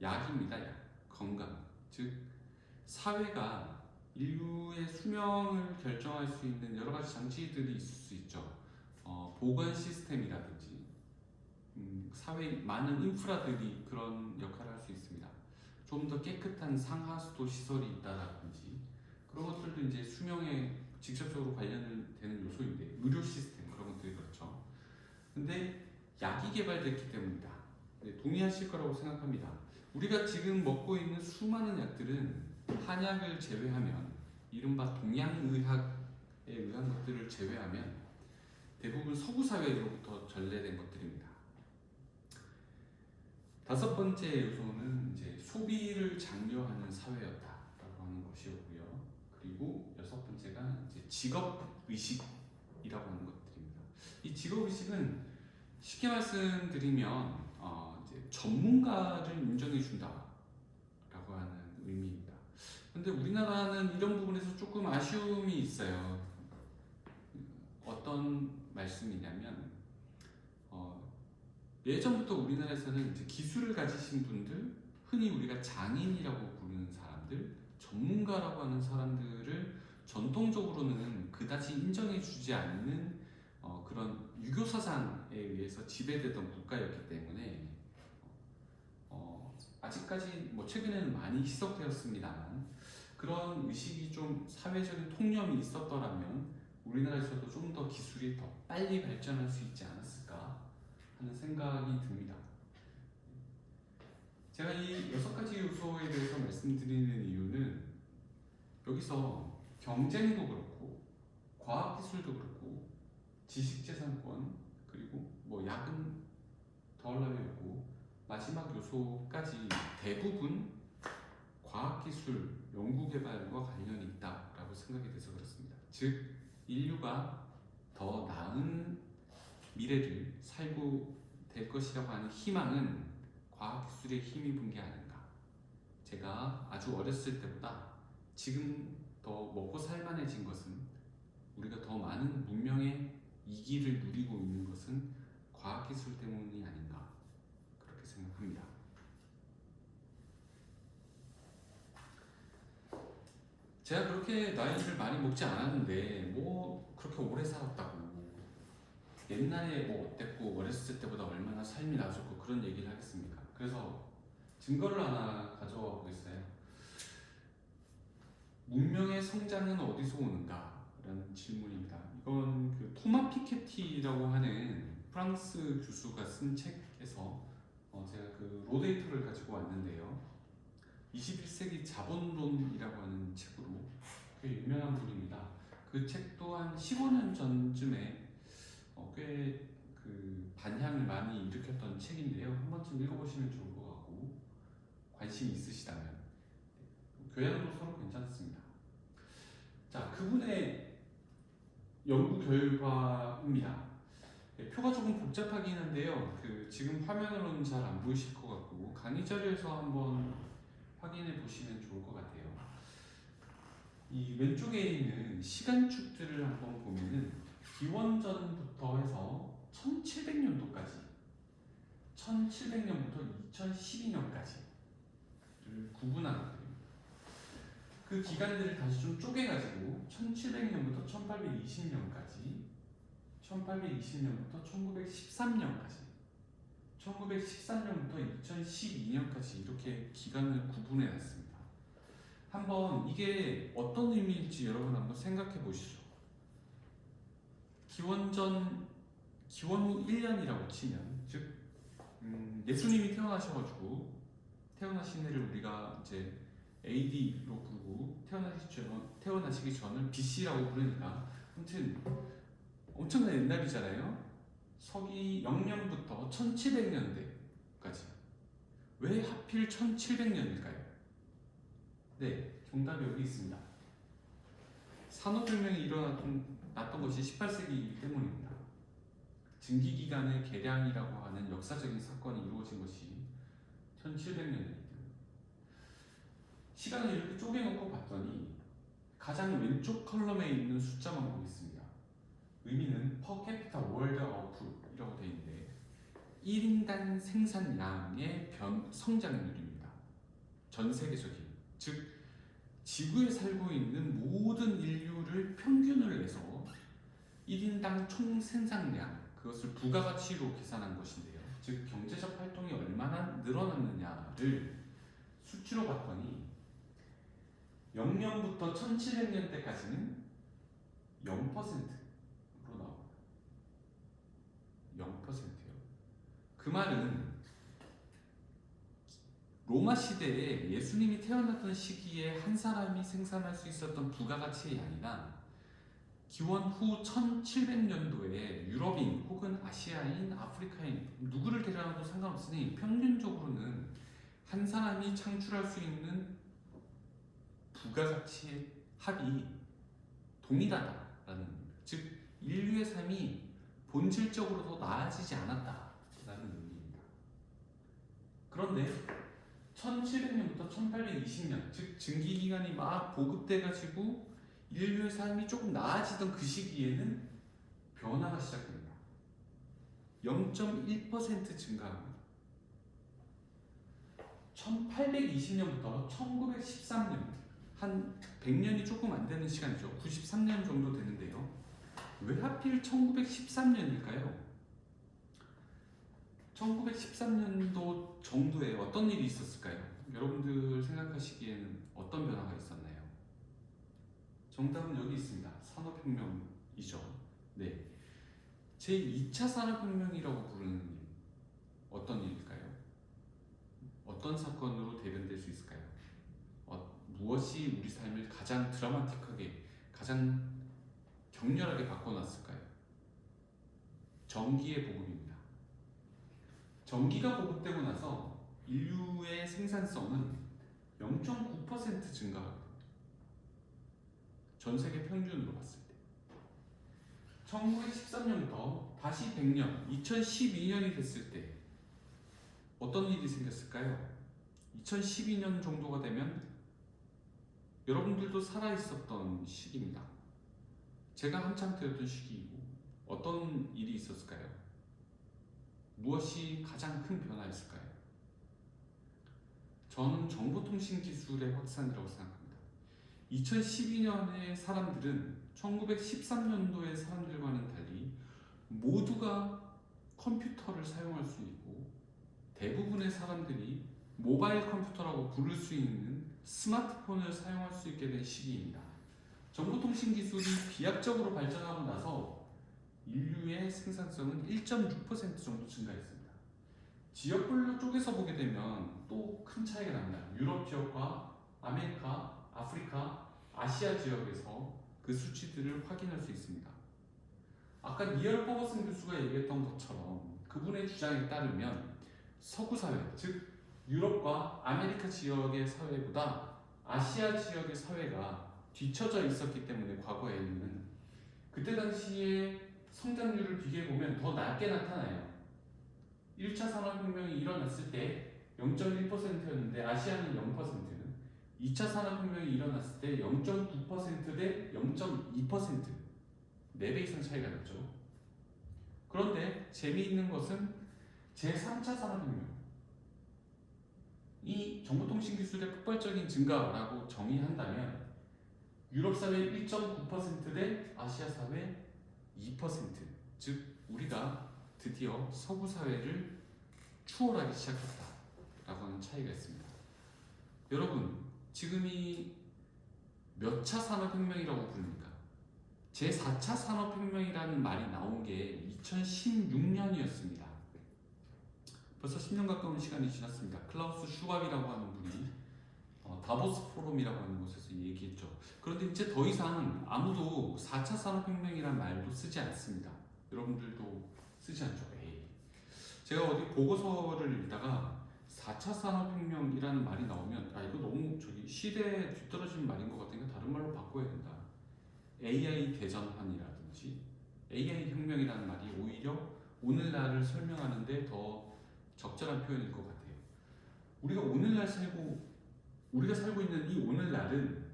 약입니다. 약, 건강. 즉 사회가 인류의 수명을 결정할 수 있는 여러 가지 장치들이 있을 수 있죠. 보건 시스템이라든지 사회 많은 인프라들이 그런 역할을 할 수 있습니다. 좀 더 깨끗한 상하수도 시설이 있다라든지 그런 것들도 이제 수명에 직접적으로 관련되는 요소인데 의료 시스템 그런 것들이 그렇죠. 근데 약이 개발됐기 때문이다. 네, 동의하실 거라고 생각합니다. 우리가 지금 먹고 있는 수많은 약들은 한약을 제외하면 이른바 동양의학에 의한 것들을 제외하면 대부분 서구 사회로부터 전래된 것들입니다. 다섯 번째 요소는 이제 소비를 장려하는 사회였다라고 하는 것이었고요. 그리고 여섯 번째가 이제 직업 의식이라고 하는 것들입니다. 이 직업 의식은 쉽게 말씀드리면 이제 전문가를 인정해 준다라고 하는 의미입니다. 그런데 우리나라는 이런 부분에서 조금 아쉬움이 있어요. 어떤 말씀이냐면 예전부터 우리나라에서는 이제 기술을 가지신 분들, 흔히 우리가 장인이라고 부르는 사람들, 전문가라고 하는 사람들을 전통적으로는 그다지 인정해주지 않는 그런 유교 사상에 의해서 지배되던 국가였기 때문에 아직까지 뭐 최근에는 많이 희석되었습니다만 그런 의식이 좀 사회적인 통념이 있었더라면 우리나라에서도 좀 더 기술이 더 빨리 발전할 수 있지 않았을까 하는 생각이 듭니다. 제가 이 6가지 요소에 대해서 말씀드리는 이유는 여기서 경쟁도 그렇고 과학기술도 그렇고 지식재산권 그리고 뭐 약은 더하려고 마지막 요소까지 대부분 과학기술 연구개발과 관련이 있다라고 생각이 돼서 그렇습니다. 즉 인류가 더 나은 미래를 살고 될 것이라고 하는 희망은 과학기술의 힘이 분 게 아닌가. 제가 아주 어렸을 때보다 지금 더 먹고 살만해진 것은 우리가 더 많은 문명의 이기를 누리고 있는 것은 과학기술 때문이 아닌가 그렇게 생각합니다. 제가 그렇게 나이를 많이 먹지 않았는데 뭐 그렇게 오래 살았다고 옛날에 뭐 어땠고 어렸을 때보다 얼마나 삶이 나아졌고 그런 얘기를 하겠습니까? 그래서 증거를 하나 가져와 보겠어요. 문명의 성장은 어디서 오는가? 라는 질문입니다. 이건 그 토마 피케티라고 하는 프랑스 교수가 쓴 책에서 제가 그 로데이터를 가지고 왔는데요. 21세기 자본론이라고 하는 책으로 꽤 유명한 분입니다. 그 책도 한 15년 전쯤에 꽤 그 반향을 많이 일으켰던 책인데요. 한 번쯤 읽어보시면 좋을 것 같고 관심이 있으시다면 교양도 서로 괜찮습니다. 자, 그분의 연구 결과입니다. 표가 조금 복잡하긴 한데요. 지금 화면으로는 잘 안 보이실 것 같고 강의 자료에서 한번 확인해 보시면 좋을 것 같아요. 이 왼쪽에 있는 시간축들을 한번 보면은 기원전부터 해서 1700년도까지 1700년부터 2012년까지를 구분하는 거예요. 그 기간들을 다시 좀 쪼개가지고 1700년부터 1820년까지 1820년부터 1913년까지 1913년부터 2012년까지 이렇게 기간을 구분해 놨습니다. 한번 이게 어떤 의미일지 여러분 한번 생각해 보시죠. 기원 후 1년이라고 치면 즉 예수님이 태어나신 해를 우리가 이제 AD로 부르고 태어나시기 전을 BC라고 부르니까 아무튼 엄청난 옛날이잖아요. 서기 0년부터 1700년대까지 왜 하필 1700년일까요? 네, 정답이 여기 있습니다. 산업혁명이 났던 것이 18세기이기 때문입니다. 증기기관의 개량이라고 하는 역사적인 사건이 이루어진 것이 1700년입니다. 시간을 이렇게 쪼개놓고 봤더니 가장 왼쪽 컬럼에 있는 숫자만 보겠습니다. 의미는 per capita world output이라고 되어 있는데 1인당 생산량의 성장률입니다. 전 세계적인, 즉 지구에 살고 있는 모든 인류를 평균을 내서 1인당 총 생산량, 그것을 부가가치로 계산한 것인데요. 즉 경제적 활동이 얼마나 늘어났느냐를 수치로 봤더니 0년부터 1700년대까지는 0%로 나옵니다. 0%요. 그 말은 로마 시대에 예수님이 태어났던 시기에 한 사람이 생산할 수 있었던 부가가치의 양이나 기원 후 1700년도에 유럽인 혹은 아시아인, 아프리카인 누구를 대량해도 상관없으니 평균적으로는 한 사람이 창출할 수 있는 부가가치의 합이 동일하다라는 의미입니다. 즉 인류의 삶이 본질적으로 더 나아지지 않았다라는 의미입니다. 그런데 1700년부터 1820년, 즉 증기기관이 막 보급돼가지고 인류의 삶이 조금 나아지던 그 시기에는 변화가 시작됩니다. 0.1% 증가합니다. 1820년부터 1913년, 한 100년이 조금 안 되는 시간이죠. 93년 정도 되는데요. 왜 하필 1913년일까요? 1913년도 정도에 어떤 일이 있었을까요? 여러분들 생각하시기에는 어떤 변화가 있었나요? 정답은 여기 있습니다. 산업혁명이죠. 네. 제2차 산업혁명이라고 부르는 일, 어떤 일일까요? 어떤 사건으로 대변될 수 있을까요? 무엇이 우리 삶을 가장 드라마틱하게, 가장 격렬하게 바꿔놨을까요? 전기의 보급입니다. 전기가 보급되고 나서 인류의 생산성은 0.9% 증가합니다. 전 세계 평균으로 봤을 때. 1913년부터 다시 100년, 2012년이 됐을 때 어떤 일이 생겼을까요? 2012년 정도가 되면 여러분들도 살아있었던 시기입니다. 제가 한참 되었던 시기이고 어떤 일이 있었을까요? 무엇이 가장 큰 변화였을까요? 저는 정보통신기술의 확산이라고 생각합니다. 2012년의 사람들은 1913년도의 사람들과는 달리 모두가 컴퓨터를 사용할 수 있고 대부분의 사람들이 모바일 컴퓨터라고 부를 수 있는 스마트폰을 사용할 수 있게 된 시기입니다. 정보통신 기술이 비약적으로 발전하고 나서 인류의 생산성은 1.6% 정도 증가했습니다. 지역별로 쪼개서 보게 되면 또 큰 차이가 납니다. 유럽 지역과 아메리카, 아프리카, 아시아 지역에서 그 수치들을 확인할 수 있습니다. 아까 니얼 퍼거슨 교수가 얘기했던 것처럼 그분의 주장에 따르면 서구 사회, 즉 유럽과 아메리카 지역의 사회보다 아시아 지역의 사회가 뒤처져 있었기 때문에 과거에는 그때 당시에 성장률을 비교해보면 더 낮게 나타나요. 1차 산업혁명이 일어났을 때 0.1%였는데 아시아는 0%는 2차 산업혁명이 일어났을 때 0.9% 대 0.2% 4배 이상 차이가 났죠. 그런데 재미있는 것은 제3차 산업혁명 이 정보통신 기술의 폭발적인 증가라고 정의한다면 유럽 사회 1.9% 대 아시아 사회 2%, 즉 우리가 드디어 서구 사회를 추월하기 시작했다라고 하는 차이가 있습니다. 여러분, 지금이 몇 차 산업혁명이라고 부릅니까? 제4차 산업혁명이라는 말이 나온 게 2016년이었습니다. 벌써 10년 가까운 시간이 지났습니다. 클라우스 슈밥이라고 하는 분이 다보스 포럼이라고 하는 곳에서 얘기했죠. 그런데 이제 더 이상 아무도 4차 산업혁명이라는 말도 쓰지 않습니다. 여러분들도 쓰지 않죠. 제가 어디 보고서를 읽다가 4차 산업혁명이라는 말이 나오면 이거 너무 저기 시대에 뒤떨어진 말인 것 같으니까 다른 말로 바꿔야 된다. AI 대전환이라든지 AI 혁명이라는 말이 오히려 오늘날을 설명하는데 더 적절한 표현일 것 같아요. 우리가 살고 있는 이 오늘날은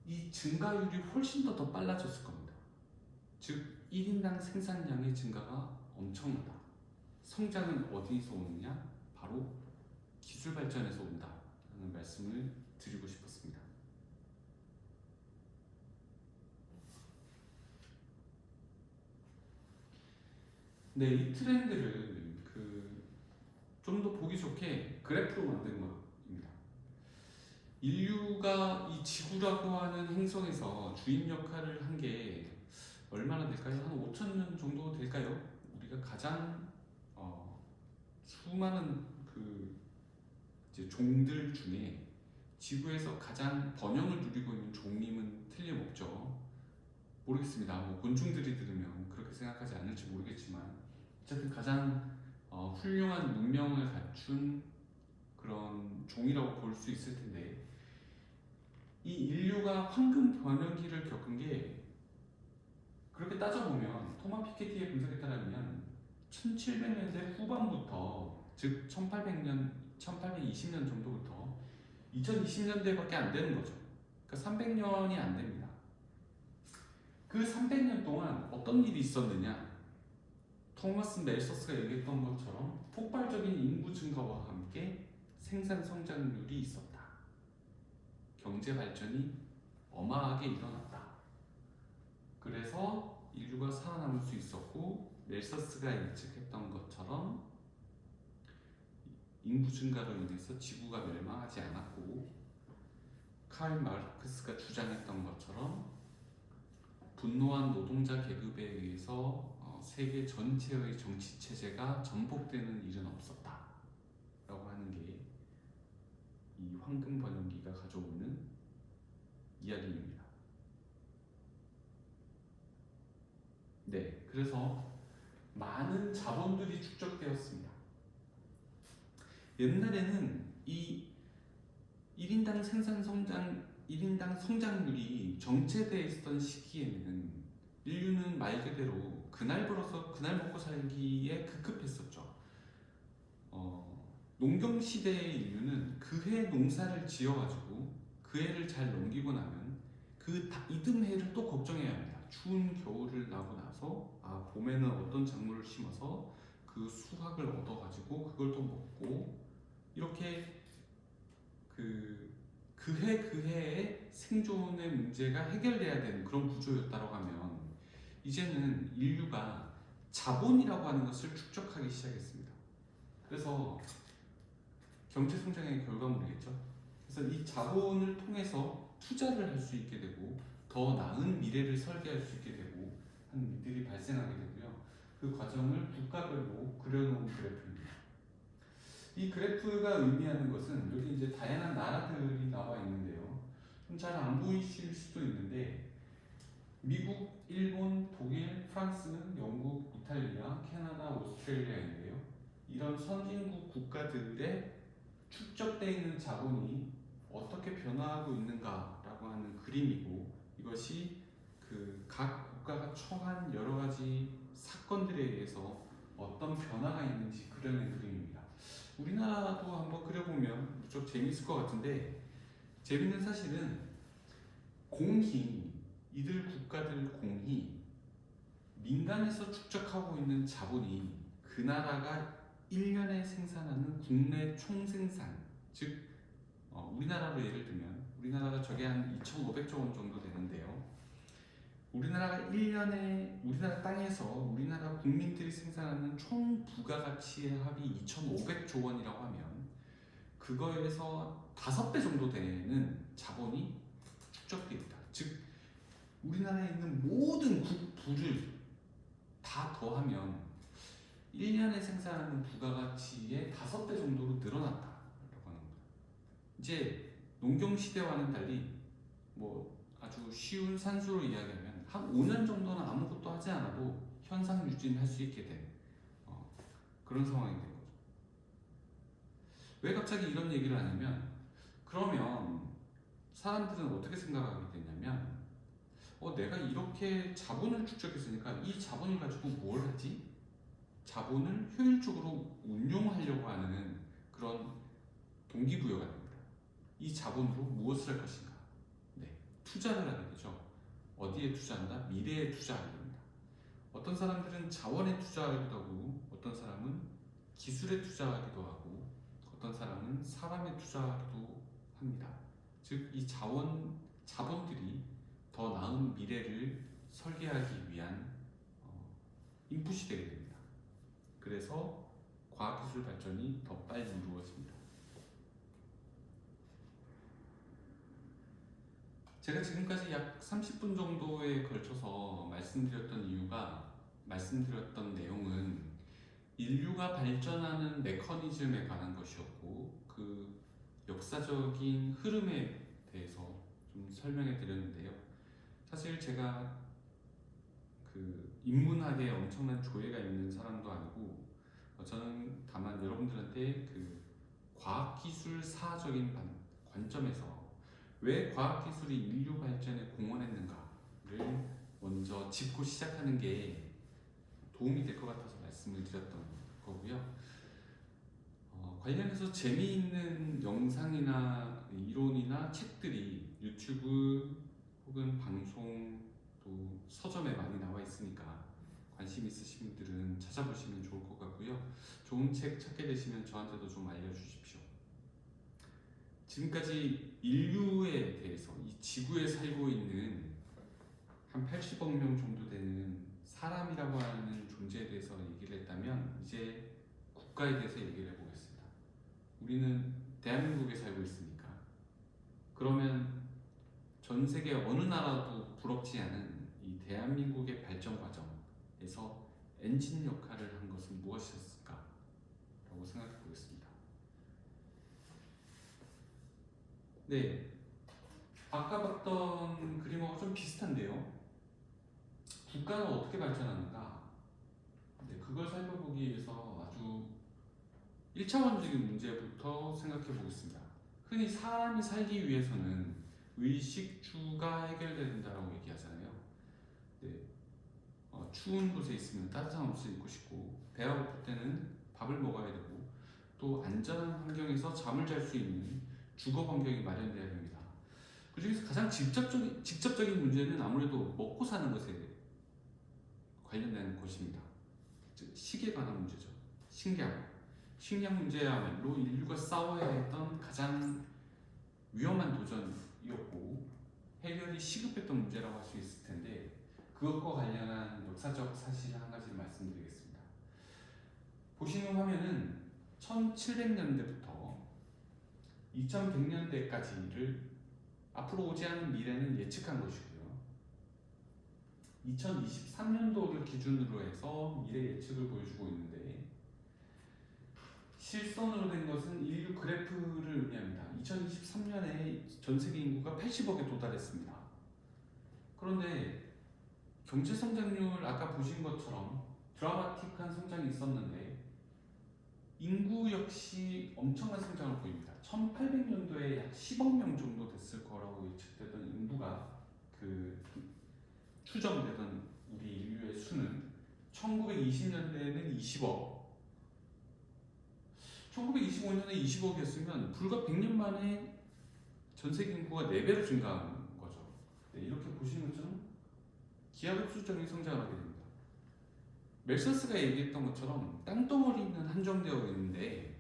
이 증가율이 훨씬 더 빨라졌을 겁니다. 즉 1인당 생산량의 증가가 엄청나다. 성장은 어디서 오느냐? 바로 기술 발전에서 온다라는 말씀을 드리고 싶었습니다. 네, 이 트렌드를 좀 더 보기 좋게 그래프로 만든 겁니다. 인류가 이 지구라고 하는 행성에서 주인 역할을 한 게 얼마나 될까요? 한 5,000년 정도 될까요? 우리가 가장 수많은 이제 종들 중에 지구에서 가장 번영을 누리고 있는 종임은 틀림없죠. 모르겠습니다. 뭐 곤충들이 들으면 그렇게 생각하지 않을지 모르겠지만 어쨌든 가장 훌륭한 문명을 갖춘 그런 종이라고 볼 수 있을 텐데 이 인류가 황금 변형기를 겪은 게 그렇게 따져보면 토마 피케티의 분석에 따르면 1700년대 후반부터 즉 1820년 정도부터 2020년대밖에 안 되는 거죠. 그러니까 300년이 안 됩니다. 그 300년 동안 어떤 일이 있었느냐? 토마스 멜서스가 얘기했던 것처럼 폭발적인 인구 증가와 함께 생산 성장률이 있었다. 경제 발전이 어마하게 일어났다. 그래서 인류가 살아남을 수 있었고 멜서스가 예측했던 것처럼 인구 증가로 인해서 지구가 멸망하지 않았고 칼 마르크스가 주장했던 것처럼 분노한 노동자 계급에 의해서 세계 전체의 정치 체제가 전복되는 일은 없었다 라고 하는 게 이 황금 번영기가 가져오는 이야기입니다. 네, 그래서 많은 자본들이 축적되었습니다. 옛날에는 이 1인당 성장률이 정체되어 있었던 시기에는 인류는 말 그대로 그날 벌어서 그날 먹고 살기에 급급했었죠. 농경 시대의 인류는 그해 농사를 지어가지고 그 해를 잘 넘기고 나면 그 이듬해를 또 걱정해야 합니다. 추운 겨울을 나고 나서 봄에는 어떤 작물을 심어서 그 수확을 얻어가지고 그걸 또 먹고 이렇게 그 해의 생존의 문제가 해결돼야 되는 그런 구조였다고 하면 이제는 인류가 자본이라고 하는 것을 축적하기 시작했습니다. 그래서 경제 성장의 결과물이겠죠. 그래서 이 자본을 통해서 투자를 할 수 있게 되고 더 나은 미래를 설계할 수 있게 되고 하는 일들이 발생하게 되고요. 그 과정을 국가별로 그려놓은 그래프입니다. 이 그래프가 의미하는 것은 여기 이제 다양한 나라들이 나와 있는데요. 좀 잘 안 보이실 수도 있는데 미국, 일본, 독일, 프랑스, 영국, 이탈리아, 캐나다, 오스트레일리아인데요. 이런 선진국 국가들의 축적되어 있는 자본이 어떻게 변화하고 있는가라고 하는 그림이고 이것이 각 국가가 처한 여러 가지 사건들에 의해서 어떤 변화가 있는지 그려낸 그림입니다. 우리나라도 한번 그려보면 무척 재미있을 것 같은데 재밌는 사실은 이들 국가들 공히 민간에서 축적하고 있는 자본이 그 나라가 1년에 생산하는 국내 총생산 즉 우리나라로 예를 들면 우리나라가 저게 한 2,500조 원 정도 되는데요. 우리나라가 1년에 우리나라 땅에서 우리나라 국민들이 생산하는 총 부가가치의 합이 2,500조 원이라고 하면 그거에서 5배 정도 되는 자본이 축적됩니다. 즉 우리나라에 있는 모든 부를 다 더하면 1년에 생산하는 부가가치의 5배 정도로 늘어났다라고 하는 겁니다. 이제 농경시대와는 달리 아주 쉬운 산수로 이야기하면 한 5년 정도는 아무것도 하지 않아도 현상 유지는 할 수 있게 된 그런 상황이 된 거죠. 왜 갑자기 이런 얘기를 하냐면, 그러면 사람들은 어떻게 생각하게 되냐면, 내가 이렇게 자본을 축적했으니까 이 자본을 가지고 뭘 하지? 자본을 효율적으로 운용하려고 하는 그런 동기부여가 됩니다. 이 자본으로 무엇을 할 것인가? 네, 투자를 하게 되죠. 어디에 투자한다? 미래에 투자하게 됩니다. 어떤 사람들은 자원에 투자하기도 하고, 어떤 사람은 기술에 투자하기도 하고, 어떤 사람은 사람에 투자하기도 합니다. 즉, 이 자본들이 더 나은 미래를 설계하기 위한 인풋이 되게 됩니다. 그래서 과학기술 발전이 더 빨리 이루어집니다. 제가 지금까지 약 30분 정도에 걸쳐서 말씀드렸던 내용은 인류가 발전하는 메커니즘에 관한 것이었고, 그 역사적인 흐름에 대해서 좀 설명해 드렸는데요. 사실 제가 그 인문학에 엄청난 조예가 있는 사람도 아니고, 저는 다만 여러분들한테 그 과학기술사적인 관점에서 왜 과학기술이 인류 발전에 공헌했는가를 먼저 짚고 시작하는 게 도움이 될 것 같아서 말씀을 드렸던 거고요. 관련해서 재미있는 영상이나 이론이나 책들이 유튜브 혹은 방송 또 서점에 많이 나와 있으니까 관심 있으신 분들은 찾아보시면 좋을 것 같고요. 좋은 책 찾게 되시면 저한테도 좀 알려주십시오. 지금까지 인류에 대해서 이 지구에 살고 있는 한 80억 명 정도 되는 사람이라고 하는 존재에 대해서 얘기를 했다면, 이제 국가에 대해서 얘기를 해보겠습니다. 우리는 대한민국에 살고 있으니까, 그러면 전 세계 어느 나라도 부럽지 않은 이 대한민국의 발전 과정에서 엔진 역할을 한 것은 무엇이었을까? 라고 생각해 보겠습니다. 네, 아까 봤던 그림하고 좀 비슷한데요. 국가는 어떻게 발전하는가? 네, 그걸 살펴보기 위해서 아주 1차원적인 문제부터 생각해 보겠습니다. 흔히 사람이 살기 위해서는 의식주가 해결된다고 얘기하잖아요. 네, 추운 곳에 있으면 따뜻한 옷을 입고 싶고, 배가 고플 때는 밥을 먹어야 되고, 또 안전한 환경에서 잠을 잘 수 있는 주거 환경이 마련돼야 됩니다. 그 중에서 가장 직접적인 문제는 아무래도 먹고 사는 것에 관련된 것입니다. 즉, 식에 관한 문제죠. 식량 문제야말로 인류가 싸워야 했던 가장 위험한 도전이었고, 해결이 시급했던 문제라고 할 수 있을 텐데, 그것과 관련한 역사적 사실 한 가지를 말씀드리겠습니다. 보시는 화면은 1700년대부터 2100년대까지를 앞으로 오지 않은 미래는 예측한 것이고요. 2023년도를 기준으로 해서 미래 예측을 보여주고 있는데, 실선으로 된 것은 인류 그래프를 의미합니다. 2023년에 전 세계 인구가 80억에 도달했습니다. 그런데 경제 성장률 아까 보신 것처럼 드라마틱한 성장이 있었는데, 인구 역시 엄청난 성장을 보입니다. 1800년도에 약 10억 명 정도 됐을 거라고 예측되던 인구가, 그 추정되던 우리 인류의 수는 1920년대에는 20억, 1925년에 20억이었으면 불과 100년 만에 전 세계 인구가 4배로 증가한 거죠. 네, 이렇게 보시는 것처럼 기하급수적인 성장을 하게 됩니다. 멜서스가 얘기했던 것처럼 땅덩어리는 한정되어 있는데,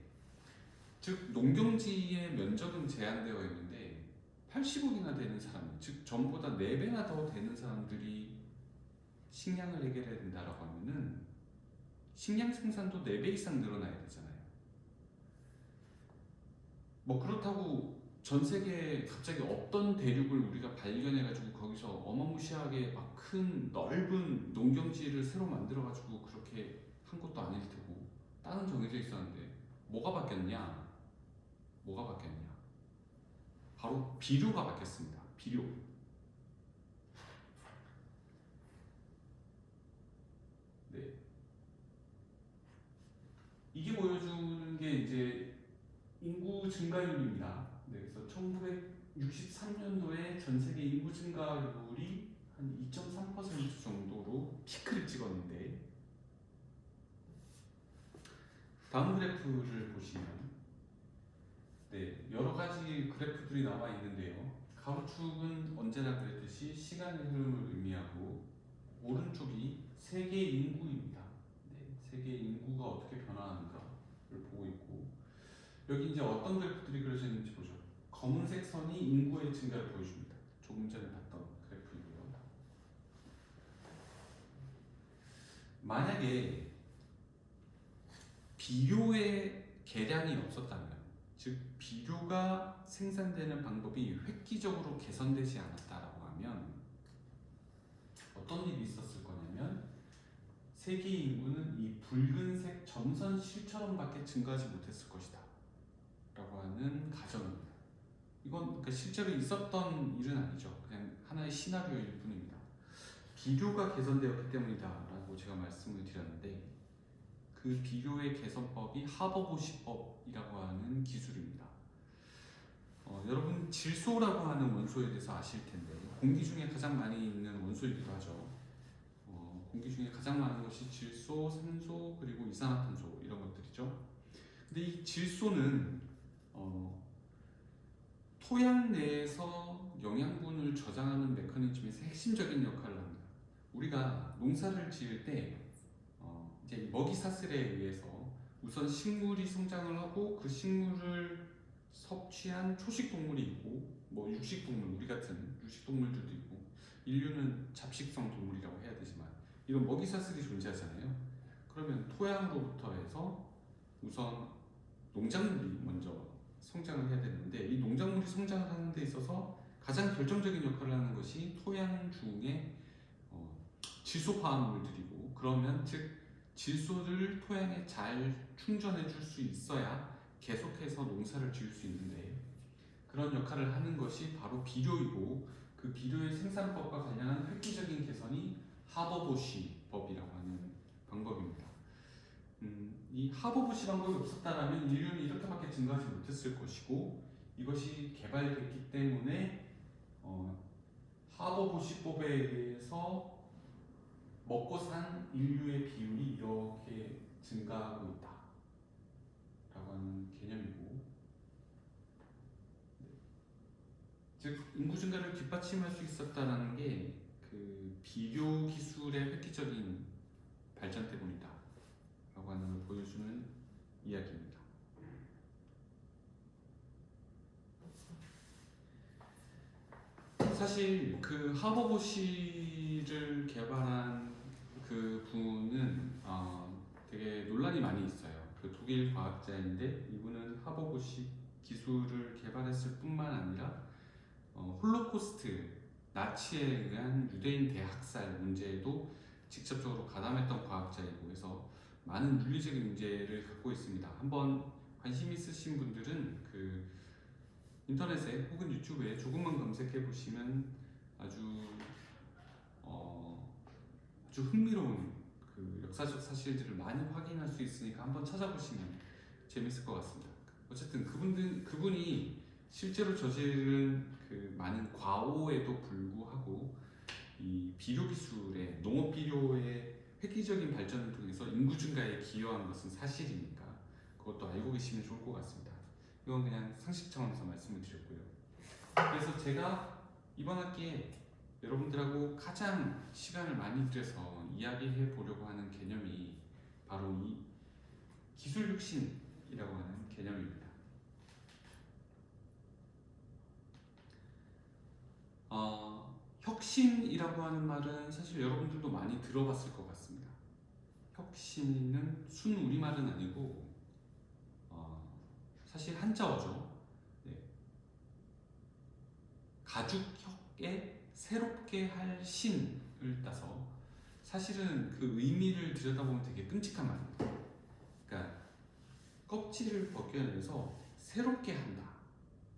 즉 농경지의 면적은 제한되어 있는데 80억이나 되는 사람, 즉 전보다 4배나 더 되는 사람들이 식량을 해결해야 된다라고 하면은 식량 생산도 4배 이상 늘어나야 되잖아요. 뭐 그렇다고 전 세계에 갑자기 없던 대륙을 우리가 발견해가지고 거기서 어마무시하게 막 큰 넓은 농경지를 새로 만들어가지고 그렇게 한 것도 아닐 테고, 땅은 정해져 있었는데 뭐가 바뀌었냐? 바로 비료가 바뀌었습니다. 비료. 네. 이게 보여주는 게 이제 인구 증가율입니다. 네, 그래서 1963년도에 전 세계 인구 증가율이 한 2.3% 정도로 피크를 찍었는데, 다음 그래프를 보시면 네, 여러 가지 그래프들이 나와 있는데요. 가로축은 언제나 그랬듯이 시간의 흐름을 의미하고, 오른쪽이 세계 인구입니다. 네, 세계 인구가 어떻게 변화하는가를 보고 있고, 여기 이제 어떤 그래프들이 그려져 있는지 보죠. 검은색 선이 인구의 증가를 보여줍니다. 조금 전에 봤던 그래프이고요. 만약에 비료의 개량이 없었다면, 즉 비료가 생산되는 방법이 획기적으로 개선되지 않았다라고 하면 어떤 일이 있었을 거냐면, 세계 인구는 이 붉은색 점선 실처럼밖에 증가하지 못했을 것이다 라고 하는 가정입니다. 이건 그러니까 실제로 있었던 일은 아니죠. 그냥 하나의 시나리오일 뿐입니다. 비료가 개선되었기 때문이다 라고 제가 말씀을 드렸는데, 그 비료의 개선법이 하버보시법이라고 하는 기술입니다. 여러분 질소라고 하는 원소에 대해서 아실 텐데, 공기 중에 가장 많이 있는 원소이기도 하죠. 공기 중에 가장 많은 것이 질소, 산소, 그리고 이산화탄소 이런 것들이죠. 근데 이 질소는 토양 내에서 영양분을 저장하는 메커니즘에서 핵심적인 역할을 합니다. 우리가 농사를 지을 때 이제 먹이 사슬에 의해서 우선 식물이 성장을 하고, 그 식물을 섭취한 초식 동물이 있고, 뭐 육식 동물, 우리 같은 육식 동물들도 있고, 인류는 잡식성 동물이라고 해야 되지만 이런 먹이 사슬이 존재하잖아요. 그러면 토양으로부터 해서 우선 농작물이 먼저 성장을 해야 되는데, 이 농작물이 성장을 하는 데 있어서 가장 결정적인 역할을 하는 것이 토양 중에 질소 화합물들이고, 그러면 즉 질소를 토양에 잘 충전해 줄 수 있어야 계속해서 농사를 지을 수 있는데, 그런 역할을 하는 것이 바로 비료이고, 그 비료의 생산법과 관련한 획기적인 개선이 하버보시 법이라고 하는 방법입니다. 이 하버보시 방법이 없었다면 인류는 이렇게밖에 증가하지 못했을 것이고, 이것이 개발됐기 때문에 하버보시법에 의해서 먹고 산 인류의 비율이 이렇게 증가하고 있다 라고 하는 개념이고, 즉 인구 증가를 뒷받침할 수 있었다는 게 그 비료 기술의 획기적인 발전 때문이다 라고 하는 걸 보여주는 이야기입니다. 사실 그 하버보시를 개발한 그 분은 되게 논란이 많이 있어요. 그 독일 과학자인데, 이분은 하버보시 기술을 개발했을 뿐만 아니라 홀로코스트, 나치에 의한 유대인 대학살 문제에도 직접적으로 가담했던 과학자이고 해서 많은 윤리적인 문제를 갖고 있습니다. 한번 관심 있으신 분들은 그 인터넷에 혹은 유튜브에 조금만 검색해 보시면 아주 아주 흥미로운 그 역사적 사실들을 많이 확인할 수 있으니까 한번 찾아보시면 재밌을 것 같습니다. 어쨌든 그분이 실제로 저지른 그 많은 과오에도 불구하고 이 비료 기술의, 농업 비료의 획기적인 발전을 통해서 인구 증가에 기여한 것은 사실이니까 그것도 알고 계시면 좋을 것 같습니다. 이건 그냥 상식 차원에서 말씀을 드렸고요. 그래서 제가 이번 학기에 여러분들하고 가장 시간을 많이 들여서 이야기해 보려고 하는 개념이 바로 이 기술 혁신이라고 하는 개념입니다. 혁신이라고 하는 말은 사실 여러분들도 많이 들어봤을 것 같습니다. 혁신은 순 우리말은 아니고 사실 한자어죠. 네. 가죽혁에 새롭게 할 신을 따서 사실은 그 의미를 들여다보면 되게 끔찍한 말입니다. 그러니까 껍질을 벗겨내서 새롭게 한다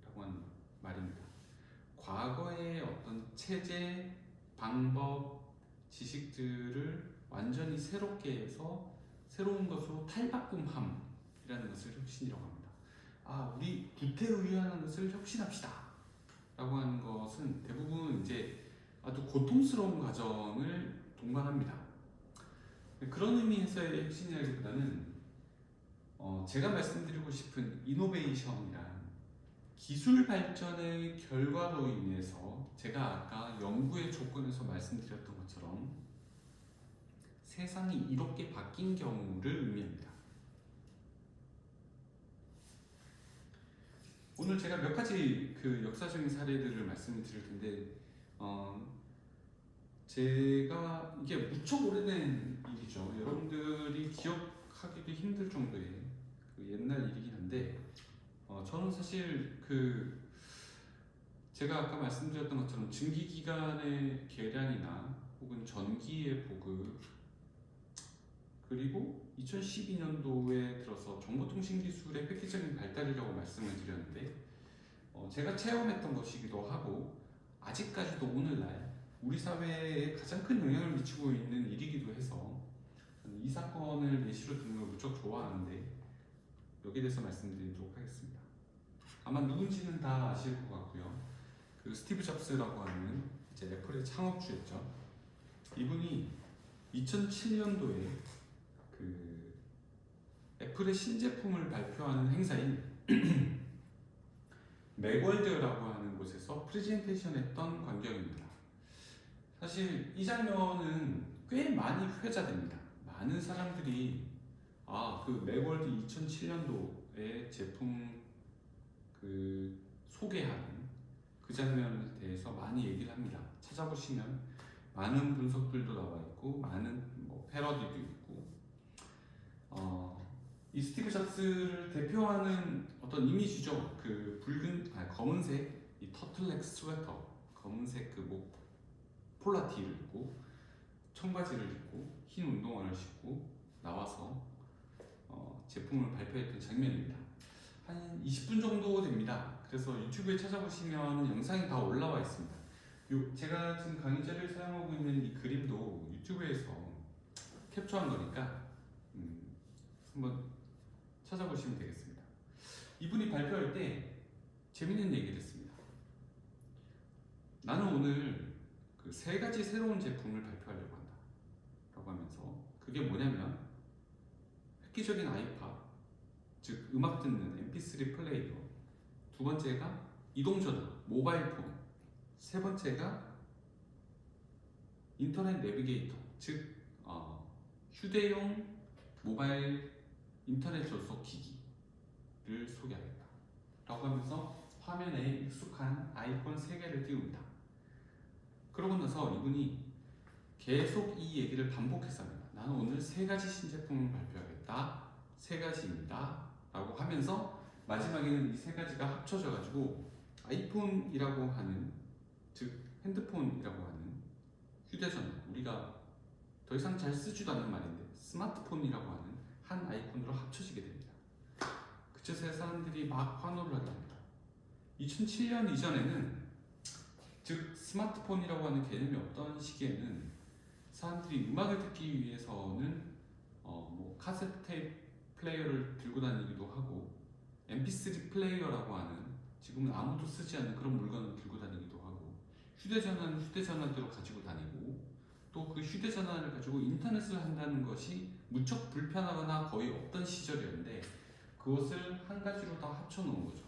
라고 하는 말입니다. 과거의 어떤 체제, 방법, 지식들을 완전히 새롭게 해서 새로운 것으로 탈바꿈함이라는 것을 혁신이라고 합니다. 우리 구태의연한 것을 혁신합시다 라고 하는 것은 대부분 이제 아주 고통스러운 과정을 동반합니다. 그런 의미에서의 혁신이라기보다는 제가 말씀드리고 싶은 이노베이션이란 기술 발전의 결과로 인해서 제가 아까 연구의 조건에서 말씀드렸던 것처럼 세상이 이렇게 바뀐 경우를 의미합니다. 오늘 제가 몇 가지 그 역사적인 사례들을 말씀을 드릴 텐데 제가 이게 무척 오래된 일이죠. 여러분들이 기억하기도 힘들 정도의 그 옛날 일이긴 한데 저는 사실 그 제가 아까 말씀드렸던 것처럼 증기기관의 개량이나 혹은 전기의 보급 그리고 2012년도에 들어서 정보통신 기술의 획기적인 발달이라고 말씀을 드렸는데 제가 체험했던 것이기도 하고 아직까지도 오늘날 우리 사회에 가장 큰 영향을 미치고 있는 일이기도 해서 이 사건을 예시로 드는 걸 무척 좋아하는데 여기에 대해서 말씀드리도록 하겠습니다. 아마 누군지는 다 아실 것 같고요. 그 스티브 잡스라고 하는 이제 애플의 창업주였죠. 이분이 2007년도에 그 애플의 신제품을 발표하는 행사인 맥월드라고 하는 곳에서 프레젠테이션 했던 광경입니다. 사실 이 장면은 꽤 많이 회자됩니다. 많은 사람들이 그 맥월드 2007년도에 제품 그 소개하는 그 장면에 대해서 많이 얘기를 합니다. 찾아보시면 많은 분석들도 나와 있고 많은 패러디도 있고 이 스티브 잡스를 대표하는 어떤 이미지죠. 그 검은색 이 터틀넥 스웨터, 검은색 그 목 폴라티를 입고 청바지를 입고 흰 운동화를 신고 나와서 제품을 발표했던 장면입니다. 한 20분 정도 됩니다. 그래서 유튜브에 찾아보시면 영상이 다 올라와 있습니다. 제가 지금 강의자를 사용하고 있는 이 그림도 유튜브에서 캡처한 거니까 한번 찾아보시면 되겠습니다. 이분이 발표할 때 재밌는 얘기를 했습니다. 나는 오늘 그 3가지 새로운 제품을 발표하려고 한다 라고 하면서 그게 뭐냐면 획기적인 아이팟, 즉 음악 듣는 mp3 플레이어, 두 번째가 이동전화, 모바일폰, 세 번째가 인터넷 내비게이터, 즉 휴대용 모바일 인터넷 접속 기기를 소개하겠다 라고 하면서 화면에 익숙한 아이콘 3개를 띄웁니다. 그러고 나서 이분이 계속 이 얘기를 반복해서 합니다. 나는 오늘 3가지 신제품을 발표하겠다. 3가지입니다 라고 하면서 마지막에는 이 3가지가 합쳐져 가지고 아이폰이라고 하는, 즉 핸드폰이라고 하는 휴대전화, 우리가 더 이상 잘 쓰지도 않는 말인데 스마트폰이라고 하는 한 아이콘으로 합쳐지게 됩니다. 그쯤에 사람들이 막 환호를 하게 됩니다. 2007년 이전에는, 즉 스마트폰이라고 하는 개념이 없던 시기에는 사람들이 음악을 듣기 위해서는 카세트 테이프 플레이어를 들고 다니기도 하고 mp3 플레이어라고 하는 지금은 아무도 쓰지 않는 그런 물건을 들고 다니기도 하고 휴대전화는 휴대전화대로 가지고 다니고 또 그 휴대전화를 가지고 인터넷을 한다는 것이 무척 불편하거나 거의 없던 시절이었는데 그것을 한 가지로 다 합쳐놓은 거죠.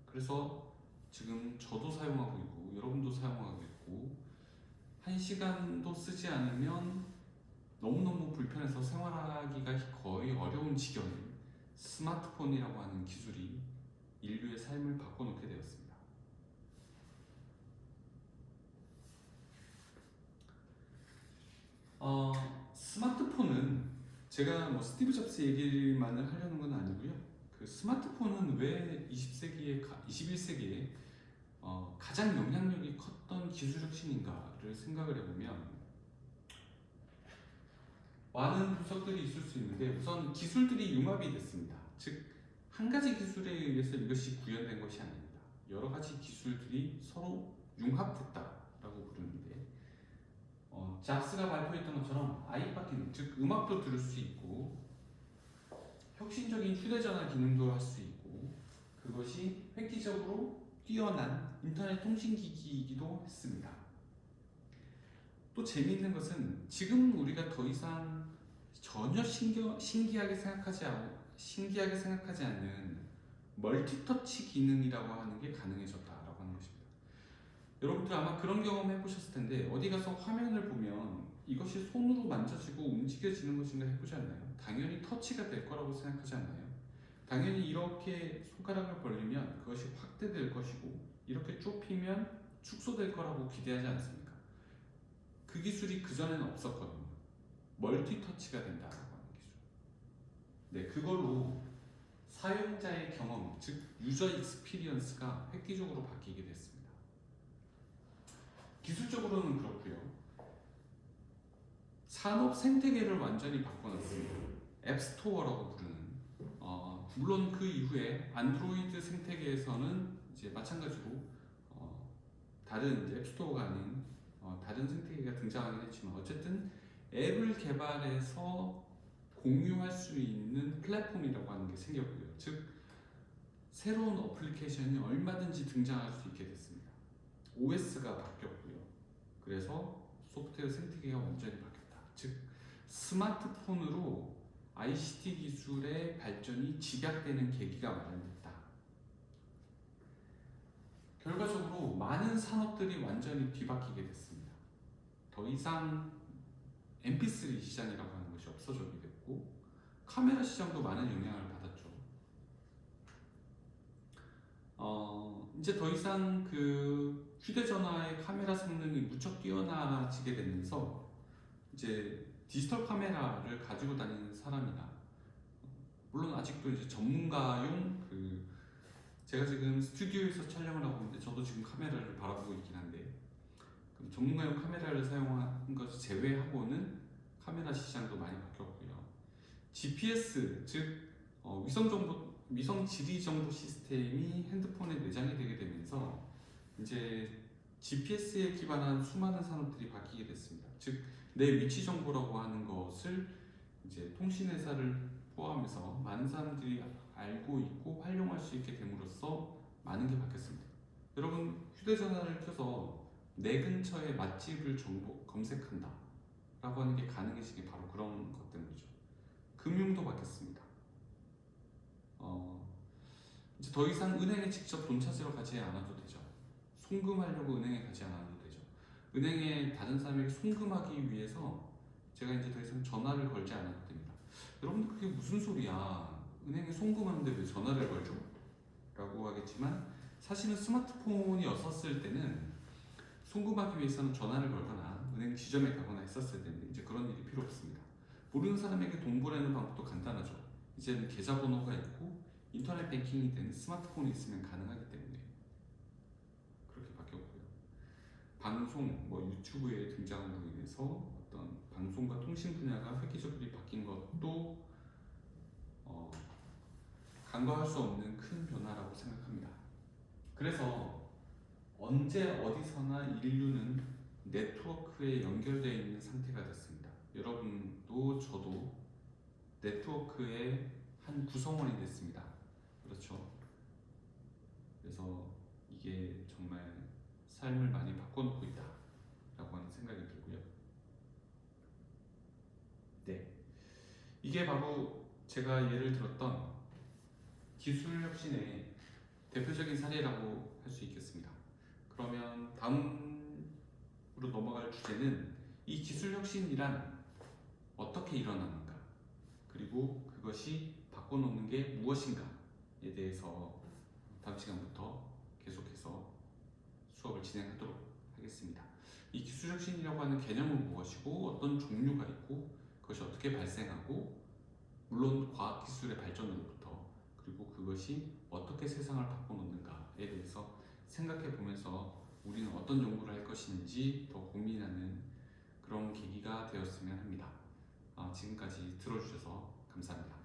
그래서 지금 저도 사용하고 있고 여러분도 사용하고 있고 1시간도 쓰지 않으면 너무너무 불편해서 생활하기가 거의 어려운 지경인 스마트폰이라고 하는 기술이 인류의 삶을 바꿔놓게 되었습니다. 스마트폰은 제가 스티브 잡스 얘기만을 하려는 건 아니고요. 그 스마트폰은 왜 21세기에 가장 영향력이 컸던 기술 혁신인가를 생각을 해보면 많은 분석들이 있을 수 있는데 우선 기술들이 융합이 됐습니다. 즉 한 가지 기술에 의해서 이것이 구현된 것이 아닙니다. 여러 가지 기술들이 서로 융합됐다라고 부르는데 잡스가 발표했던 것처럼 아이팟 기능, 즉 음악도 들을 수 있고 혁신적인 휴대전화 기능도 할 수 있고 그것이 획기적으로 뛰어난 인터넷 통신기기이기도 했습니다. 또 재미있는 것은 지금 우리가 더 이상 전혀 신기하게 생각하지 않는 멀티터치 기능이라고 하는 게 가능해졌다라고 하는 것입니다. 여러분들 아마 그런 경험 해보셨을 텐데 어디 가서 화면을 보면 이것이 손으로 만져지고 움직여지는 것인가 해보지 않나요? 당연히 터치가 될 거라고 생각하지 않나요? 당연히 이렇게 손가락을 벌리면 그것이 확대될 것이고 이렇게 좁히면 축소될 거라고 기대하지 않습니까? 그 기술이 그전에는 없었거든요. 멀티터치가 된다라고 하는 기술. 네, 그걸로 사용자의 경험, 즉 유저 익스피리언스가 획기적으로 바뀌게 됐습니다. 기술적으로는 그렇고요. 산업 생태계를 완전히 바꿔놨습니다. 앱스토어라고 부르는 물론 그 이후에 안드로이드 생태계에서는 이제 마찬가지로 다른 이제 앱스토어가 아닌 다른 생태계가 등장하긴 했지만 어쨌든 앱을 개발해서 공유할 수 있는 플랫폼이라고 하는 게 생겼고요. 즉 새로운 어플리케이션이 얼마든지 등장할 수 있게 됐습니다. OS가 바뀌었고요. 그래서 소프트웨어 생태계가 완전히 바뀌었다. 즉 스마트폰으로 ICT 기술의 발전이 집약되는 계기가 마련됐다. 결과적으로 많은 산업들이 완전히 뒤바뀌게 됐습니다. 더 이상 MP3 시장이라고 하는 것이 없어지게 됐고 카메라 시장도 많은 영향을 받았죠. 이제 더 이상 그 휴대전화의 카메라 성능이 무척 뛰어나지게 되면서 이제 디지털 카메라를 가지고 다니는 사람이나 물론 아직도 이제 전문가용 제가 지금 스튜디오에서 촬영을 하고 있는데 저도 지금 카메라를 바라보고 있긴 한데 전문가용 카메라를 사용한 것을 제외하고는 카메라 시장도 많이 바뀌었고요. GPS 즉 위성 지리 정보 시스템이 핸드폰에 내장이 되게 되면서 이제 GPS에 기반한 수많은 산업들이 바뀌게 됐습니다. 즉 내 위치 정보라고 하는 것을 이제 통신회사를 포함해서 많은 사람들이 알고 있고 활용할 수 있게 됨으로써 많은 게 바뀌었습니다. 여러분 휴대전화를 켜서 내 근처에 맛집을 검색한다 라고 하는 게 가능해진 게 바로 그런 것 때문이죠. 금융도 바뀌었습니다. 이제 더 이상 은행에 직접 돈 찾으러 가지 않아도 되죠. 송금하려고 은행에 가지 않아도 되죠. 은행에 다른 사람에게 송금하기 위해서 제가 이제 더 이상 전화를 걸지 않아도 됩니다. 여러분들 그게 무슨 소리야? 은행에 송금하는데 왜 전화를 걸죠? 라고 하겠지만 사실은 스마트폰이 없었을 때는 송금하기 위해서는 전화를 걸거나 은행 지점에 가거나 했었어야 되는데 이제 그런 일이 필요 없습니다. 모르는 사람에게 돈 보내는 방법도 간단하죠. 이제는 계좌번호가 있고 인터넷 뱅킹이 된 스마트폰이 있으면 가능하기 때문에 그렇게 바뀌었고요. 방송, 유튜브의 등장으로 인해서 어떤 방송과 통신 분야가 획기적으로 바뀐 것도 간과할 수 없는 큰 변화라고 생각합니다. 그래서 언제 어디서나 인류는 네트워크에 연결되어 있는 상태가 됐습니다. 여러분도 저도 네트워크의 한 구성원이 됐습니다. 그렇죠? 그래서 이게 정말 삶을 많이 바꿔놓고 있다라고 하는 생각이 들고요. 네, 이게 바로 제가 예를 들었던 기술 혁신의 대표적인 사례라고 할 수 있겠습니다. 그러면 다음으로 넘어갈 주제는 이 기술 혁신이란 어떻게 일어나는가 그리고 그것이 바꿔놓는 게 무엇인가에 대해서 다음 시간부터 계속해서 수업을 진행하도록 하겠습니다. 이 기술 혁신이라고 하는 개념은 무엇이고 어떤 종류가 있고 그것이 어떻게 발생하고 물론 과학기술의 발전으로부터 그리고 그것이 어떻게 세상을 바꿔놓는가에 대해서 생각해 보면서 우리는 어떤 연구를 할 것인지 더 고민하는 그런 계기가 되었으면 합니다. 지금까지 들어주셔서 감사합니다.